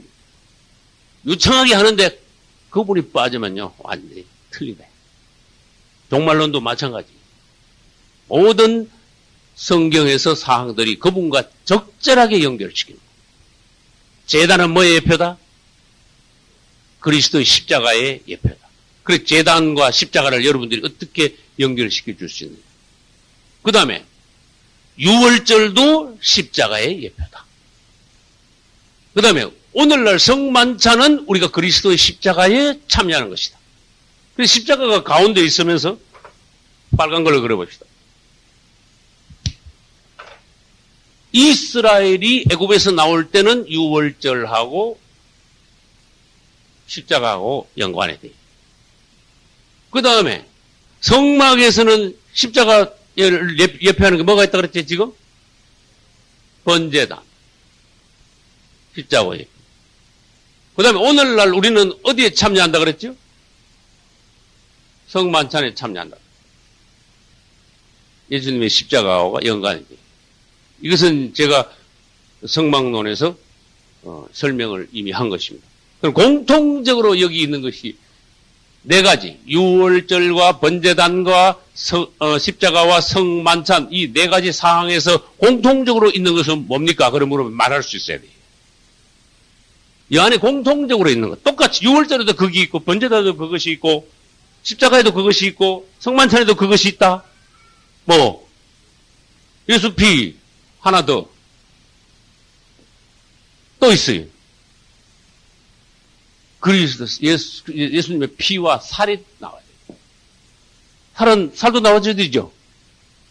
유창하게 하는데 그분이 빠지면요 완전히 틀리네. 종말론도 마찬가지. 모든 성경에서 사항들이 그분과 적절하게 연결시킵니다. 제단은 뭐의 예표다? 그리스도의 십자가의 예표다. 그래서 제단과 십자가를 여러분들이 어떻게 연결시켜 줄 수 있느냐. 그 다음에 유월절도 십자가의 예표다. 그 다음에 오늘날 성만찬은 우리가 그리스도의 십자가에 참여하는 것이다. 그래서 십자가가 가운데 있으면서 빨간 걸로 그려봅시다. 이스라엘이 애굽에서 나올 때는 유월절하고 십자가하고 연관이 돼요. 그 다음에 성막에서는 십자가를 예표하는 게 뭐가 있다 그랬지 지금? 번제단. 십자가 예표. 그 다음에 오늘날 우리는 어디에 참여한다 그랬죠? 성만찬에 참여한다. 예수님의 십자가와 연관이 돼요. 이것은 제가 성막론에서 설명을 이미 한 것입니다. 그럼 공통적으로 여기 있는 것이 네 가지, 유월절과 번제단과 십자가와 성만찬, 이 네 가지 사항에서 공통적으로 있는 것은 뭡니까? 그러므로 말할 수 있어야 돼요. 이 안에 공통적으로 있는 것. 똑같이 유월절에도 그게 있고, 번제단에도 그것이 있고, 십자가에도 그것이 있고, 성만찬에도 그것이 있다. 뭐, 예수 피 하나 더. 또 있어요. 그리스도 예수님의 피와 살이 나와요. 살도 나와줘야 되죠.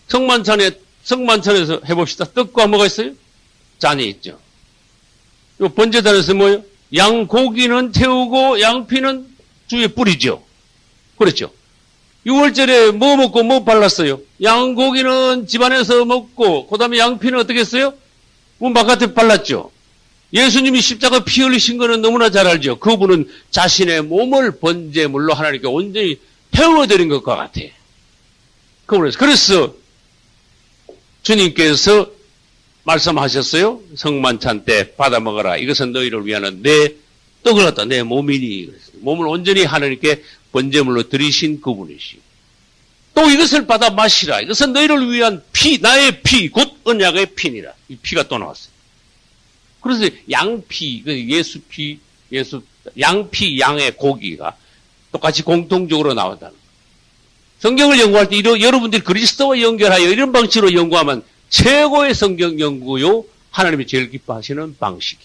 성만찬에서 해봅시다. 떡과 뭐가 있어요? 잔이 있죠. 요 번제단에서 뭐예요? 양고기는 태우고 양피는 주에 뿌리죠. 그렇죠. 6월절에 뭐 먹고 뭐 발랐어요? 양고기는 집안에서 먹고 그 다음에 양피는 어떻게 했어요? 문 바깥에 발랐죠. 예수님이 십자가 피 흘리신 거는 너무나 잘 알죠. 그분은 자신의 몸을 번제물로 하나님께 온전히 태워드린 것과 같아. 그래서 주님께서 말씀하셨어요. 성만찬 때 받아 먹어라. 이것은 너희를 위한 내 떡을 갖다 내 몸이니. 몸을 온전히 하나님께 번제물로 드리신 그분이시. 또 이것을 받아 마시라. 이것은 너희를 위한 피, 나의 피, 곧 언약의 피니라. 이 피가 또 나왔어요. 그래서 양피, 양피, 양의 고기가 똑같이 공통적으로 나온다는 거예요. 성경을 연구할 때 여러분들이 그리스도와 연결하여 이런 방식으로 연구하면 최고의 성경 연구요, 하나님이 제일 기뻐하시는 방식이.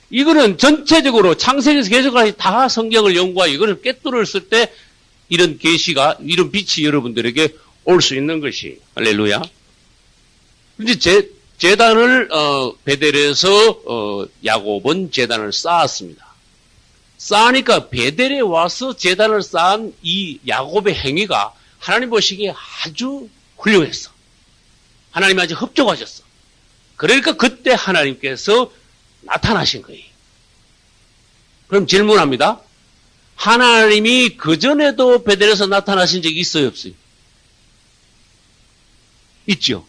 이거는 전체적으로 창세기에서 계속까지 다 성경을 연구하여 이거를 꿰뚫었을 때 이런 계시가, 이런 빛이 여러분들에게 올 수 있는 것이. 할렐루야. 이제 제단을 베델에서 야곱은 제단을 쌓았습니다. 쌓으니까 베델에 와서 제단을 쌓은 이 야곱의 행위가 하나님 보시기에 아주 훌륭했어. 하나님이 아주 흡족하셨어. 그러니까 그때 하나님께서 나타나신 거예요. 그럼 질문합니다. 하나님이 그전에도 베델에서 나타나신 적이 있어요, 없어요? 있죠.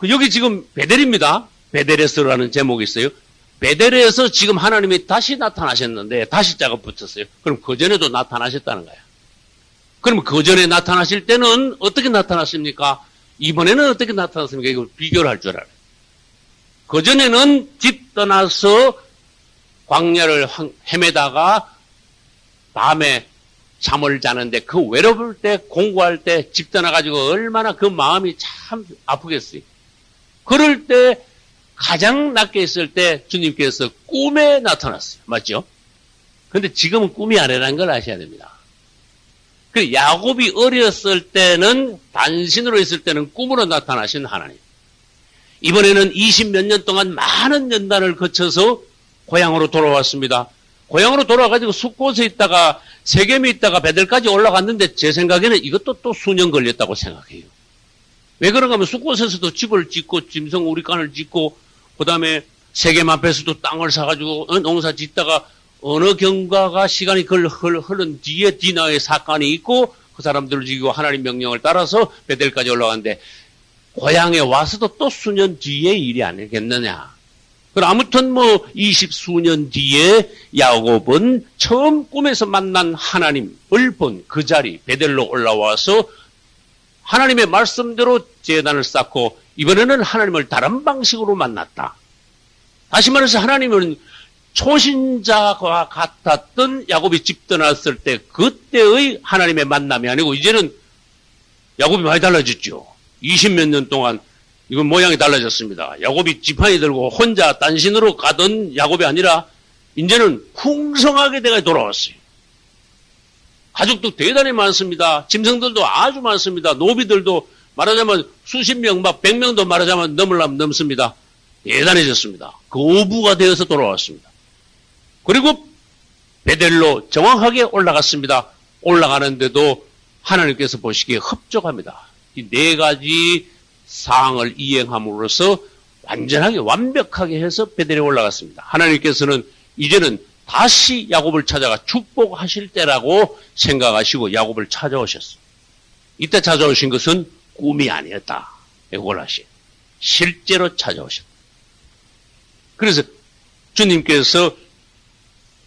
여기 지금 베델입니다. 베델에서라는 제목이 있어요. 베델에서 지금 하나님이 다시 나타나셨는데 다시 자가 붙였어요. 그럼 그전에도 나타나셨다는 거야. 그럼 그전에 나타나실 때는 어떻게 나타났습니까? 이번에는 어떻게 나타났습니까? 이걸 비교를 할 줄 알아요. 그전에는 집 떠나서 광야를 헤매다가 밤에 잠을 자는데 그 외로울 때 공부할 때 집 떠나가지고 얼마나 그 마음이 참 아프겠어요. 그럴 때 가장 낮게 있을 때 주님께서 꿈에 나타났어요. 맞죠? 근데 지금은 꿈이 아니라는 걸 아셔야 됩니다. 그 야곱이 어렸을 때는 단신으로 있을 때는 꿈으로 나타나신 하나님. 이번에는 20몇 년 동안 많은 연단을 거쳐서 고향으로 돌아왔습니다. 고향으로 돌아가지고 숫곳에 있다가 세겜에 있다가 베델까지 올라갔는데 제 생각에는 이것도 또 수년 걸렸다고 생각해요. 왜 그런가 하면 숫곳에서도 집을 짓고 짐승 우리간을 짓고 그다음에 세겜 앞에서도 땅을 사가지고 농사 짓다가 어느 경과가 시간이 흐른 뒤에 디나의 사건이 있고 그 사람들을 죽이고 하나님 명령을 따라서 베델까지 올라갔는데 고향에 와서도 또 수년 뒤의 일이 아니겠느냐. 그럼 아무튼 뭐 20수년 뒤에 야곱은 처음 꿈에서 만난 하나님을 본 그 자리 베델로 올라와서 하나님의 말씀대로 제단을 쌓고 이번에는 하나님을 다른 방식으로 만났다. 다시 말해서 하나님은 초신자와 같았던 야곱이 집 떠났을 때 그때의 하나님의 만남이 아니고 이제는 야곱이 많이 달라졌죠. 20몇 년 동안 이건 모양이 달라졌습니다. 야곱이 지팡이 들고 혼자 단신으로 가던 야곱이 아니라 이제는 풍성하게 내가 돌아왔어요. 가족도 대단히 많습니다. 짐승들도 아주 많습니다. 노비들도 말하자면 수십 명, 막 100명도 말하자면 넘으려면 넘습니다. 대단해졌습니다. 거부가 되어서 돌아왔습니다. 그리고 베델로 정확하게 올라갔습니다. 올라가는데도 하나님께서 보시기에 흡족합니다. 이 네 가지 사항을 이행함으로써 완전하게 완벽하게 해서 베델에 올라갔습니다. 하나님께서는 이제는 다시 야곱을 찾아가 축복하실 때라고 생각하시고 야곱을 찾아오셨습니다. 이때 찾아오신 것은 꿈이 아니었다. 에골라시 실제로 찾아오셨다. 그래서 주님께서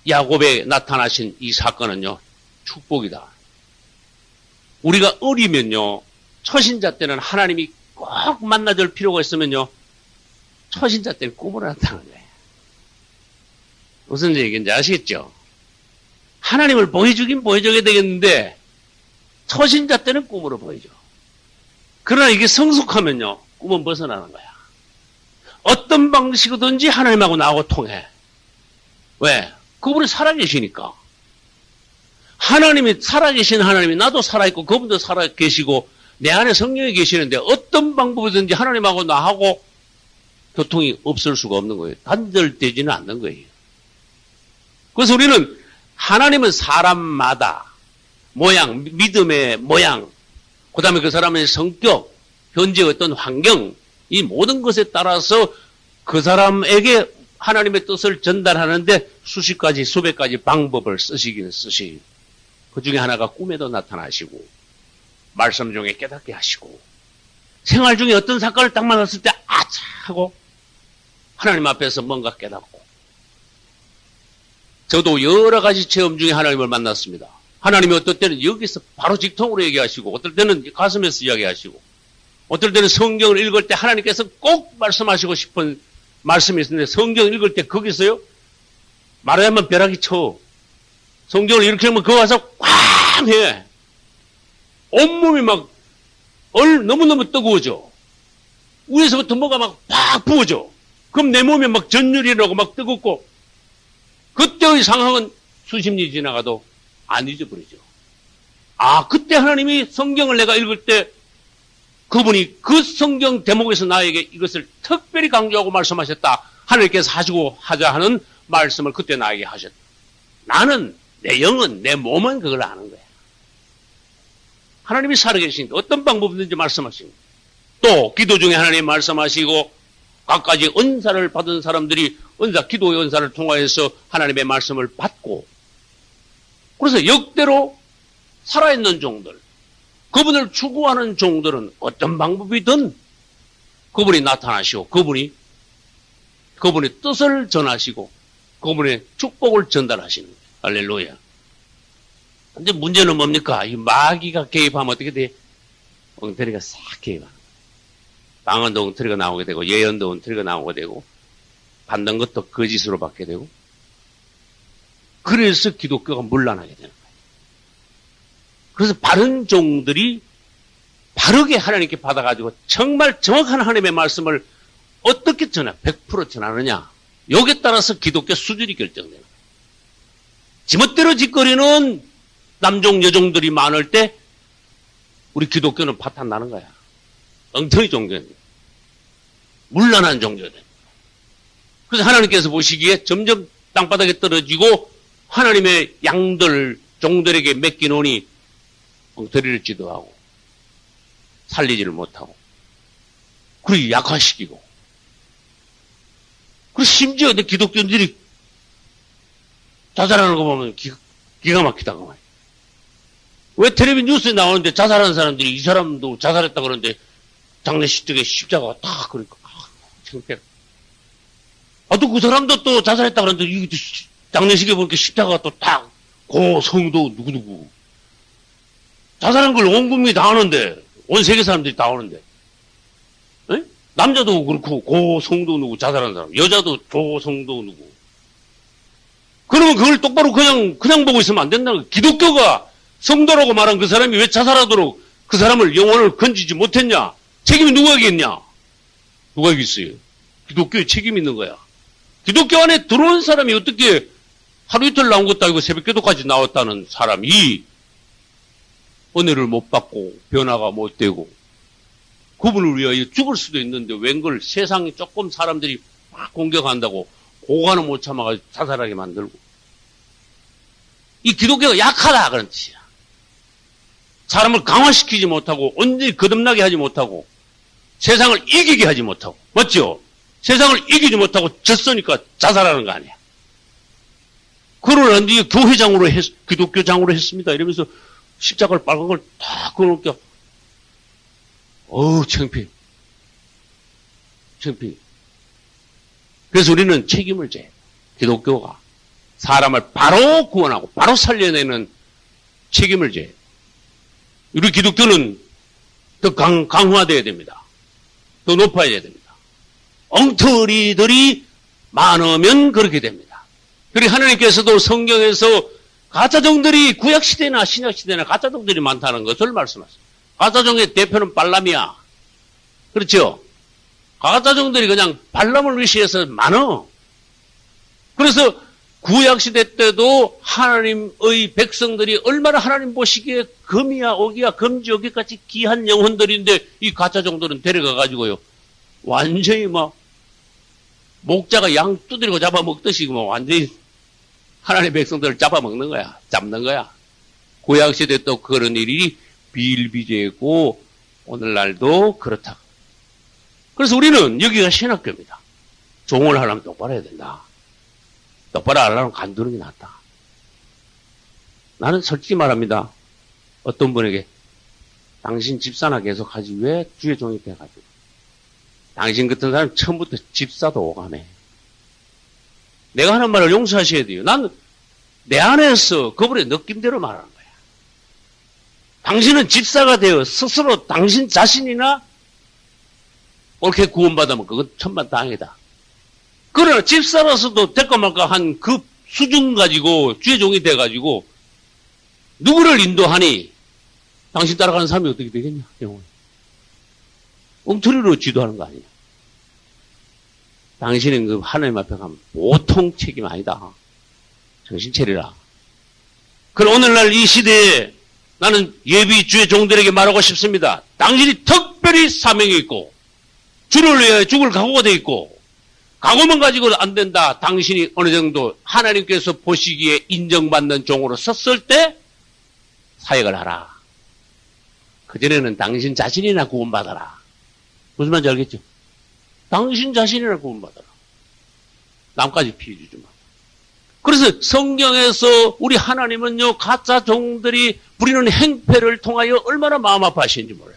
야곱에 나타나신 이 사건은요, 축복이다. 우리가 어리면요, 초신자 때는 하나님이 꼭 만나줄 필요가 있으면요, 초신자 때는 꿈으로 나타나는 거예요. 무슨 얘기인지 아시겠죠? 하나님을 보여주긴 보여줘야 되겠는데, 초신자 때는 꿈으로 보여줘. 그러나 이게 성숙하면요, 꿈은 벗어나는 거야. 어떤 방식이든지 하나님하고 나하고 통해. 왜? 그분이 살아계시니까. 하나님이 살아계신 하나님이 나도 살아있고 그분도 살아계시고 내 안에 성령이 계시는데 어떤 방법이든지 하나님하고 나하고 교통이 없을 수가 없는 거예요. 단절되지는 않는 거예요. 그래서 우리는 하나님은 사람마다 모양, 믿음의 모양, 그 다음에 그 사람의 성격, 현재 어떤 환경, 이 모든 것에 따라서 그 사람에게 하나님의 뜻을 전달하는데 수십 가지, 수백 가지 방법을 쓰시긴 쓰시. 그 중에 하나가 꿈에도 나타나시고, 말씀 중에 깨닫게 하시고, 생활 중에 어떤 사건을 딱 만났을 때, 아차! 하고, 하나님 앞에서 뭔가 깨닫고. 저도 여러 가지 체험 중에 하나님을 만났습니다. 하나님이 어떨 때는 여기서 바로 직통으로 얘기하시고, 어떨 때는 가슴에서 이야기하시고, 어떨 때는 성경을 읽을 때 하나님께서 꼭 말씀하시고 싶은 말씀이 있는데 성경을 읽을 때 거기서요, 말하자면 벼락이 쳐. 성경을 이렇게 하면 그거 와서 꽝 해. 온몸이 막 너무너무 뜨거워져. 위에서부터 뭐가 막 팍 부어져. 그럼 내 몸이 막 전율이 나고 막 뜨겁고 그때의 상황은 수십 년이 지나가도 안 잊어버리죠. 아, 그때 하나님이 성경을 내가 읽을 때 그분이 그 성경 대목에서 나에게 이것을 특별히 강조하고 말씀하셨다. 하나님께서 하시고 하자 하는 말씀을 그때 나에게 하셨다. 나는, 내 영은, 내 몸은 그걸 아는 거야. 하나님이 살아계시니까 어떤 방법이든지 말씀하십니다. 또 기도 중에 하나님 말씀하시고 각가지 은사를 받은 사람들이 기도의 은사를 통하여서 하나님의 말씀을 받고 그래서 역대로 살아있는 종들, 그분을 추구하는 종들은 어떤 방법이든 그분이 나타나시고 그분의 뜻을 전하시고 그분의 축복을 전달하시는 거예요. 할렐루야. 근데 문제는 뭡니까? 이 마귀가 개입하면 어떻게 돼? 엉터리가 싹 개입하는 거예요. 방언도 엉터리가 나오게 되고 예언도 엉터리가 나오게 되고 받는 것도 거짓으로 받게 되고 그래서 기독교가 문란하게 되는 거예요. 그래서 바른 종들이 바르게 하나님께 받아가지고 정말 정확한 하나님의 말씀을 어떻게 100% 전하느냐. 여기에 따라서 기독교 수준이 결정되는 거예요. 지멋대로 짓거리는 남종 여종들이 많을 때 우리 기독교는 파탄 나는 거야. 엉터리 종교입니다. 물란한 종교입니다. 그래서 하나님께서 보시기에 점점 땅바닥에 떨어지고 하나님의 양들 종들에게 맡기노니 엉터리를 지도하고 살리지를 못하고 그리고 약화시키고 그리고 심지어 내 기독교인들이 자살하는 거 보면 기가 막히다고 말이야. 왜 텔레비 뉴스에 나오는데 자살한 사람들이 이 사람도 자살했다 그러는데 장례식 쪽에 십자가가 딱 그러니까 창피해. 또 그 사람도 또 자살했다 그러는데 장례식에 보니까 십자가가 또 딱 고성도 누구누구 자살한 걸 온 국민이 다 아는데 온 세계 사람들이 다 아는데 에? 남자도 그렇고 고성도 누구 자살한 사람 여자도 조성도 누구 그러면 그걸 똑바로 그냥 보고 있으면 안 된다는 거야. 기독교가 성도라고 말한 그 사람이 왜 자살하도록 그 사람을 영혼을 건지지 못했냐? 책임이 누구에게있냐? 누구에게있어요? 기독교에 책임이 있는 거야. 기독교 안에 들어온 사람이 어떻게 하루 이틀 나온 것도 아니고 새벽기도까지 나왔다는 사람이 은혜를 못 받고 변화가 못 되고 그분을 위하여 죽을 수도 있는데 웬걸 세상에 조금 사람들이 막 공격한다고 고관은 못 참아가지고 자살하게 만들고 이 기독교가 약하다 그런 뜻이야. 사람을 강화시키지 못하고 언제 거듭나게 하지 못하고 세상을 이기게 하지 못하고 맞죠? 세상을 이기지 못하고 졌으니까 자살하는 거 아니야. 그러나 이제 교회장으로 기독교장으로 했습니다. 이러면서 십자가를 빨간 걸 딱 그어놓게 창피해. 창피해. 그래서 우리는 책임을 져요. 기독교가 사람을 바로 구원하고 바로 살려내는 책임을 져요. 우리 기독교는 더 강화되어야 됩니다. 더 높아져야 됩니다. 엉터리들이 많으면 그렇게 됩니다. 그리고 하나님께서도 성경에서 가짜종들이 구약시대나 신약시대나 가짜종들이 많다는 것을 말씀하셨어요. 가짜종의 대표는 발람이야. 그렇죠? 가짜종들이 그냥 발람을 위시해서 많어. 그래서 구약시대 때도 하나님의 백성들이 얼마나 하나님 보시기에 금이야 오기야 금지오기까지 귀한 영혼들인데 이 가짜종들은 데려가가지고요. 완전히 목자가 양 두드리고 잡아먹듯이 완전히 하나님의 백성들을 잡아먹는 거야. 잡는 거야. 구약시대 또 그런 일이 비일비재했고 오늘날도 그렇다. 그래서 우리는 여기가 신학교입니다. 종을 하려면 똑바로 해야 된다. 똑바로 하려면 간두는 게 낫다. 나는 솔직히 말합니다. 어떤 분에게 당신 집사나 계속 하지 왜 주의 종이 돼가지고 당신 같은 사람 처음부터 집사도 오가매. 내가 하는 말을 용서하셔야 돼요. 나는 내 안에서 그분의 느낌대로 말하는 거야. 당신은 집사가 되어 스스로 당신 자신이나 옳게 구원받으면 그건 천만다행이다. 그러나 집사로서도 될까 말까 한 그 수준 가지고 주의 종이 돼가지고 누구를 인도하니 당신 따라가는 사람이 어떻게 되겠냐? 영혼이. 엉터리로 지도하는 거 아니냐? 당신은 그 하나님 앞에 가면 보통 책임 아니다. 정신 차리라. 그럼 오늘날 이 시대에 나는 예비 주의 종들에게 말하고 싶습니다. 당신이 특별히 사명이 있고 주를 위해 죽을 각오가 돼 있고 각오만 가지고는 안 된다. 당신이 어느 정도 하나님께서 보시기에 인정받는 종으로 섰을 때 사역을 하라. 그전에는 당신 자신이나 구원받아라. 무슨 말인지 알겠죠? 당신 자신이나 구원받아라. 남까지 피해주지 마. 그래서 성경에서 우리 하나님은요, 가짜 종들이 부리는 행패를 통하여 얼마나 마음 아파하시는지 몰라.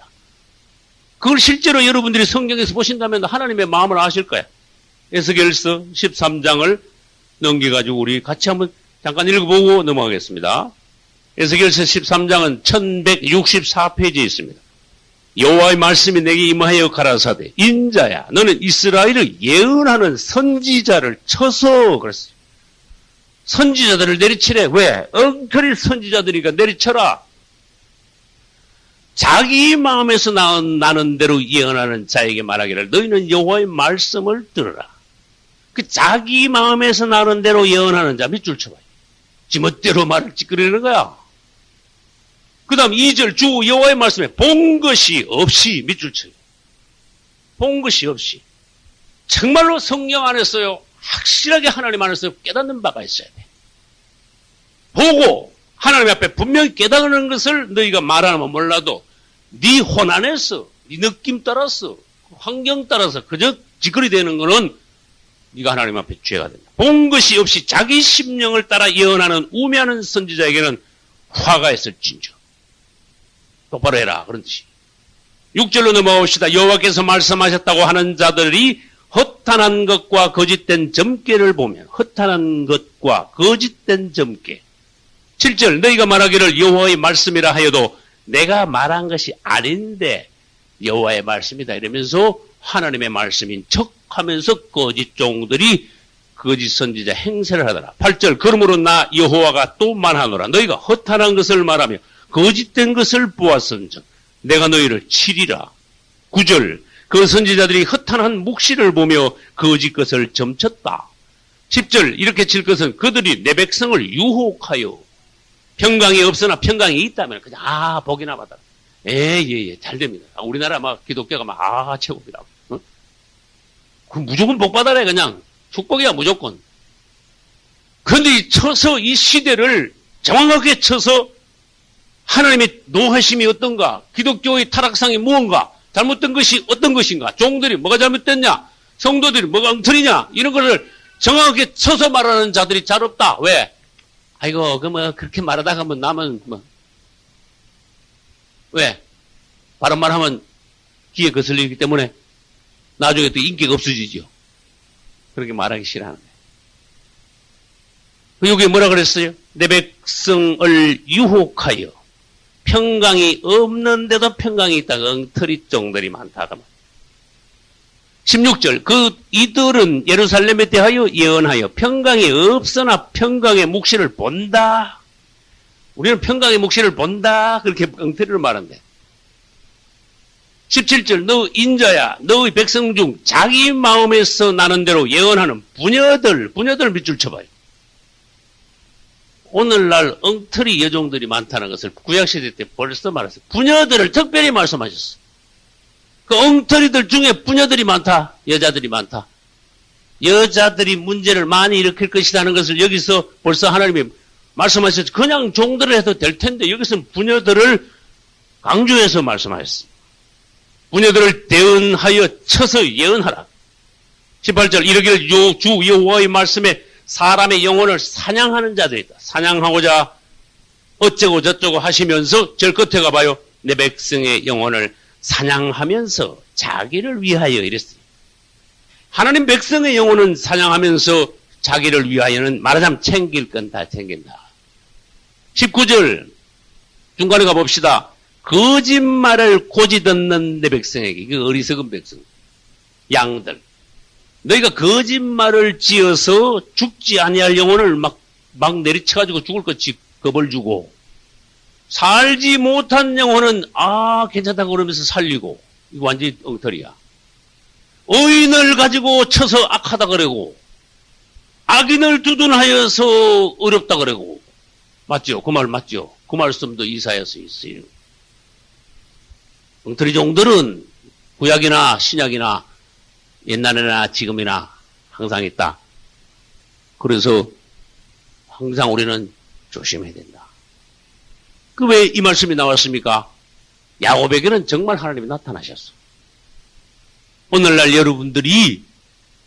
그걸 실제로 여러분들이 성경에서 보신다면 하나님의 마음을 아실 거야. 에스겔서 13장을 넘겨가지고 우리 같이 한번 잠깐 읽어보고 넘어가겠습니다. 에스겔서 13장은 1164페이지에 있습니다. 여호와의 말씀이 내게 임하여 가라사대 인자야 너는 이스라엘을 예언하는 선지자를 쳐서 그랬어요. 선지자들을 내리치래. 왜? 엉터리 선지자들이니까 내리쳐라. 자기 마음에서 나는 대로 예언하는 자에게 말하기를 너희는 여호와의 말씀을 들으라. 그 자기 마음에서 나는 대로 예언하는 자 밑줄 쳐봐요. 지멋대로 말을 찌끄리는 거야. 그 다음 2절 주 여호와의 말씀에 본 것이 없이 밑줄 쳐요. 본 것이 없이. 정말로 성령 안에서요. 확실하게 하나님 안에서 깨닫는 바가 있어야 돼. 보고 하나님 앞에 분명히 깨닫는 것을 너희가 말하면 몰라도 네 혼 안에서 네 느낌 따라서 환경 따라서 그저 짓거리 되는 거는 네가 하나님 앞에 죄가 된다. 본 것이 없이 자기 심령을 따라 예언하는 우매하는 선지자에게는 화가 있을진저. 똑바로 해라 그런 뜻이. 6절로 넘어옵시다. 여호와께서 말씀하셨다고 하는 자들이 허탄한 것과 거짓된 점괘를 보면 허탄한 것과 거짓된 점괘. 7절 너희가 말하기를 여호와의 말씀이라 하여도 내가 말한 것이 아닌데 여호와의 말씀이다 이러면서 하나님의 말씀인 척하면서 거짓 종들이 거짓 선지자 행세를 하더라. 8절 그러므로 나 여호와가 또 말하노라. 너희가 허탄한 것을 말하며 거짓된 것을 보았은즉 내가 너희를 치리라. 9절 그 선지자들이 허탄한 묵시를 보며 거짓 것을 점쳤다. 10절 이렇게 칠 것은 그들이 내 백성을 유혹하여 평강이 없으나 평강이 있다면 그냥 복이나 받아. 예, 잘 됩니다. 우리나라 막 기독교가 막 최고입니다. 어? 그 무조건 복 받아라 그냥 축복이야 무조건. 그런데 쳐서 이 시대를 정확하게 쳐서 하나님의 노하심이 어떤가, 기독교의 타락상이 무언가, 잘못된 것이 어떤 것인가, 종들이 뭐가 잘못됐냐, 성도들이 뭐가 엉터리냐 이런 것을 정확하게 쳐서 말하는 자들이 잘 없다. 왜? 아이고, 그렇게 말하다가 남은, 왜? 바른 말 하면 귀에 거슬리기 때문에 나중에 또 인기가 없어지죠. 그렇게 말하기 싫어하는 거예요. 여기 뭐라 그랬어요? 내 백성을 유혹하여 평강이 없는데도 평강이 있다가 엉터리 종들이 많다. 16절 이들은 예루살렘에 대하여 예언하여 평강이 없으나 평강의 묵시를 본다. 우리는 평강의 묵시를 본다. 그렇게 엉터리로 말한대. 17절 너 인자야 너의 백성 중 자기 마음에서 나는 대로 예언하는 부녀들 밑줄 쳐봐요. 오늘날 엉터리 여종들이 많다는 것을 구약시대 때 벌써 말했어요. 부녀들을 특별히 말씀하셨어. 그 엉터리들 중에 부녀들이 많다. 여자들이 많다. 여자들이 문제를 많이 일으킬 것이라는 것을 여기서 벌써 하나님이 말씀하셨죠. 그냥 종들을 해도 될 텐데 여기서는 부녀들을 강조해서 말씀하셨습니다. 부녀들을 대언하여 쳐서 예언하라. 18절 이르기를 주 여호와의 말씀에 사람의 영혼을 사냥하는 자들이 있다. 사냥하고자 어쩌고 저쩌고 하시면서 절 끝에 가봐요. 내 백성의 영혼을 사냥하면서 자기를 위하여 이랬어요. 하나님 백성의 영혼은 사냥하면서 자기를 위하여는 말하자면 챙길 건 다 챙긴다. 19절 중간에 가봅시다. 거짓말을 고지 듣는 내 백성에게, 이거 어리석은 백성, 양들. 너희가 거짓말을 지어서 죽지 아니할 영혼을 막 내리쳐가지고 죽을 것 겁을 주고, 살지 못한 영혼은 괜찮다고 그러면서 살리고, 이거 완전히 엉터리야. 의인을 가지고 쳐서 악하다 그러고, 악인을 두둔하여서 어렵다 그러고, 맞죠? 그 말 맞죠? 그 말씀도 이사야서 있어요. 엉터리 종들은 구약이나 신약이나 옛날이나 지금이나 항상 있다. 그래서 항상 우리는 조심해야 된다. 그 왜 이 말씀이 나왔습니까? 야곱에게는 정말 하나님이 나타나셨어. 오늘날 여러분들이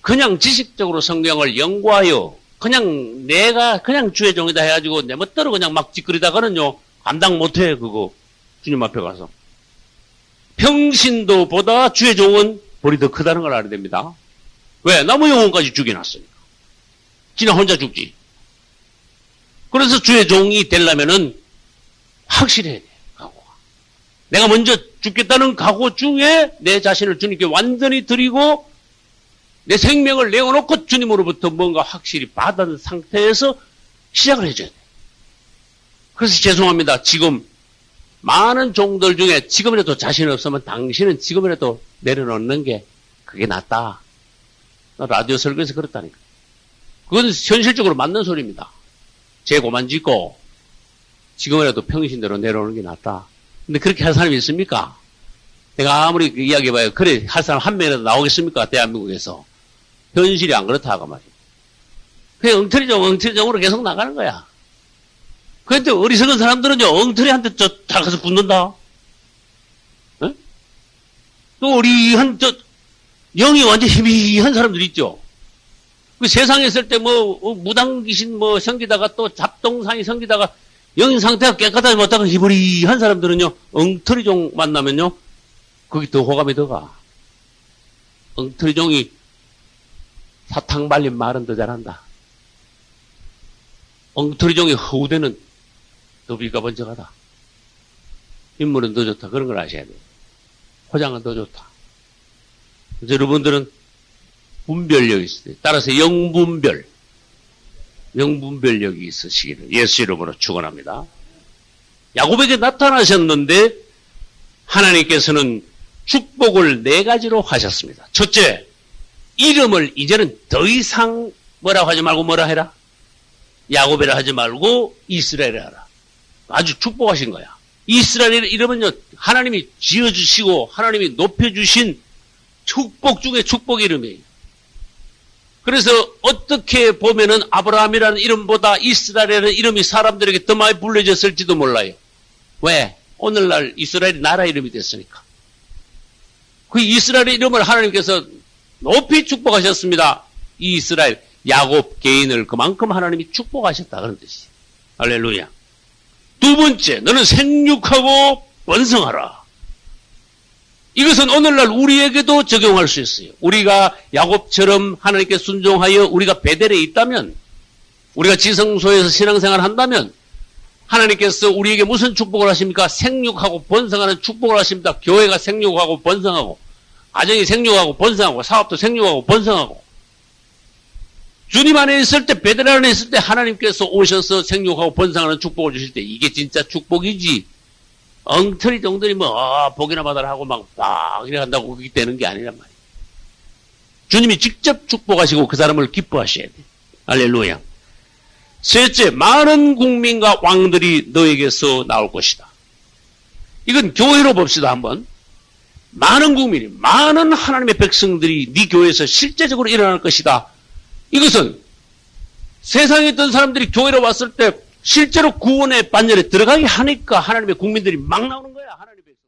그냥 지식적으로 성경을 연구하여 그냥 내가 그냥 주의 종이다 해가지고 내 멋대로 그냥 막 짓거리다가는요 감당 못해. 그거 주님 앞에 가서 평신도보다 주의 종은 벌이 더 크다는 걸 알아야 됩니다. 왜? 나무 영혼까지 죽여놨으니까. 지나 혼자 죽지. 그래서 주의 종이 되려면은 확실해야 돼. 각오가. 내가 먼저 죽겠다는 각오 중에 내 자신을 주님께 완전히 드리고 내 생명을 내어놓고 주님으로부터 뭔가 확실히 받은 상태에서 시작을 해줘야 돼. 그래서 죄송합니다. 지금 많은 종들 중에 지금이라도 자신 없으면 당신은 지금이라도 내려놓는 게 그게 낫다. 라디오 설교에서 그랬다니까. 그건 현실적으로 맞는 소리입니다. 재고만 짓고 지금이라도 평신대로 내려오는 게 낫다. 근데 그렇게 할 사람이 있습니까? 내가 아무리 이야기해봐요. 그래, 할 사람 한 명이라도 나오겠습니까? 대한민국에서. 현실이 안 그렇다, 그 말이에요. 그냥 엉터리정으로 계속 나가는 거야. 그런데 어리석은 사람들은요, 엉터리한테 다 가서 붙는다. 에? 또 영이 완전 희미한 사람들 있죠. 그 세상에 있을 때 무당귀신 생기다가 또 잡동상이 생기다가 영인 상태가 깨끗하지 못하고 희부리한 사람들은요, 엉터리종 만나면요, 거기 더 호감이 더 가. 엉터리종이 사탕 발린 말은 더 잘한다. 엉터리종이 허우대는 더 비가번쩍하다. 인물은 더 좋다. 그런 걸 아셔야 돼요. 포장은 더 좋다. 여러분들은 분별력이 있어요. 따라서 영분별력이 있으시기를 예수 이름으로 축원합니다. 야곱에게 나타나셨는데 하나님께서는 축복을 4가지로 하셨습니다. 첫째, 이름을 이제는 더 이상 뭐라고 하지 말고 뭐라 해라? 야곱이라 하지 말고 이스라엘이라 하라. 아주 축복하신 거야. 이스라엘의 이름은요, 하나님이 지어주시고 하나님이 높여주신 축복 중에 축복 이름이에요. 그래서 어떻게 보면은 아브라함이라는 이름보다 이스라엘이라는 이름이 사람들에게 더 많이 불려졌을지도 몰라요. 왜? 오늘날 이스라엘이 나라 이름이 됐으니까. 그 이스라엘의 이름을 하나님께서 높이 축복하셨습니다. 이 이스라엘, 야곱 개인을 그만큼 하나님이 축복하셨다. 그런 뜻이에요. 할렐루야. 두 번째, 너는 생육하고 번성하라. 이것은 오늘날 우리에게도 적용할 수 있어요. 우리가 야곱처럼 하나님께 순종하여 우리가 베델에 있다면, 우리가 지성소에서 신앙생활을 한다면 하나님께서 우리에게 무슨 축복을 하십니까? 생육하고 번성하는 축복을 하십니다. 교회가 생육하고 번성하고, 가정이 생육하고 번성하고, 사업도 생육하고 번성하고. 주님 안에 있을 때, 베델 안에 있을 때 하나님께서 오셔서 생육하고 번성하는 축복을 주실 때 이게 진짜 축복이지. 엉터리 정들이 복이나 받아라 하고 막 이래 한다고 그게 되는 게 아니란 말이에요. 주님이 직접 축복하시고 그 사람을 기뻐하셔야 돼. 할렐루야. 셋째, 많은 국민과 왕들이 너에게서 나올 것이다. 이건 교회로 봅시다, 한번. 많은 국민이, 많은 하나님의 백성들이 네 교회에서 실제적으로 일어날 것이다. 이것은 세상에 있던 사람들이 교회로 왔을 때 실제로 구원의 반열에 들어가게 하니까 하나님의 국민들이 막 나오는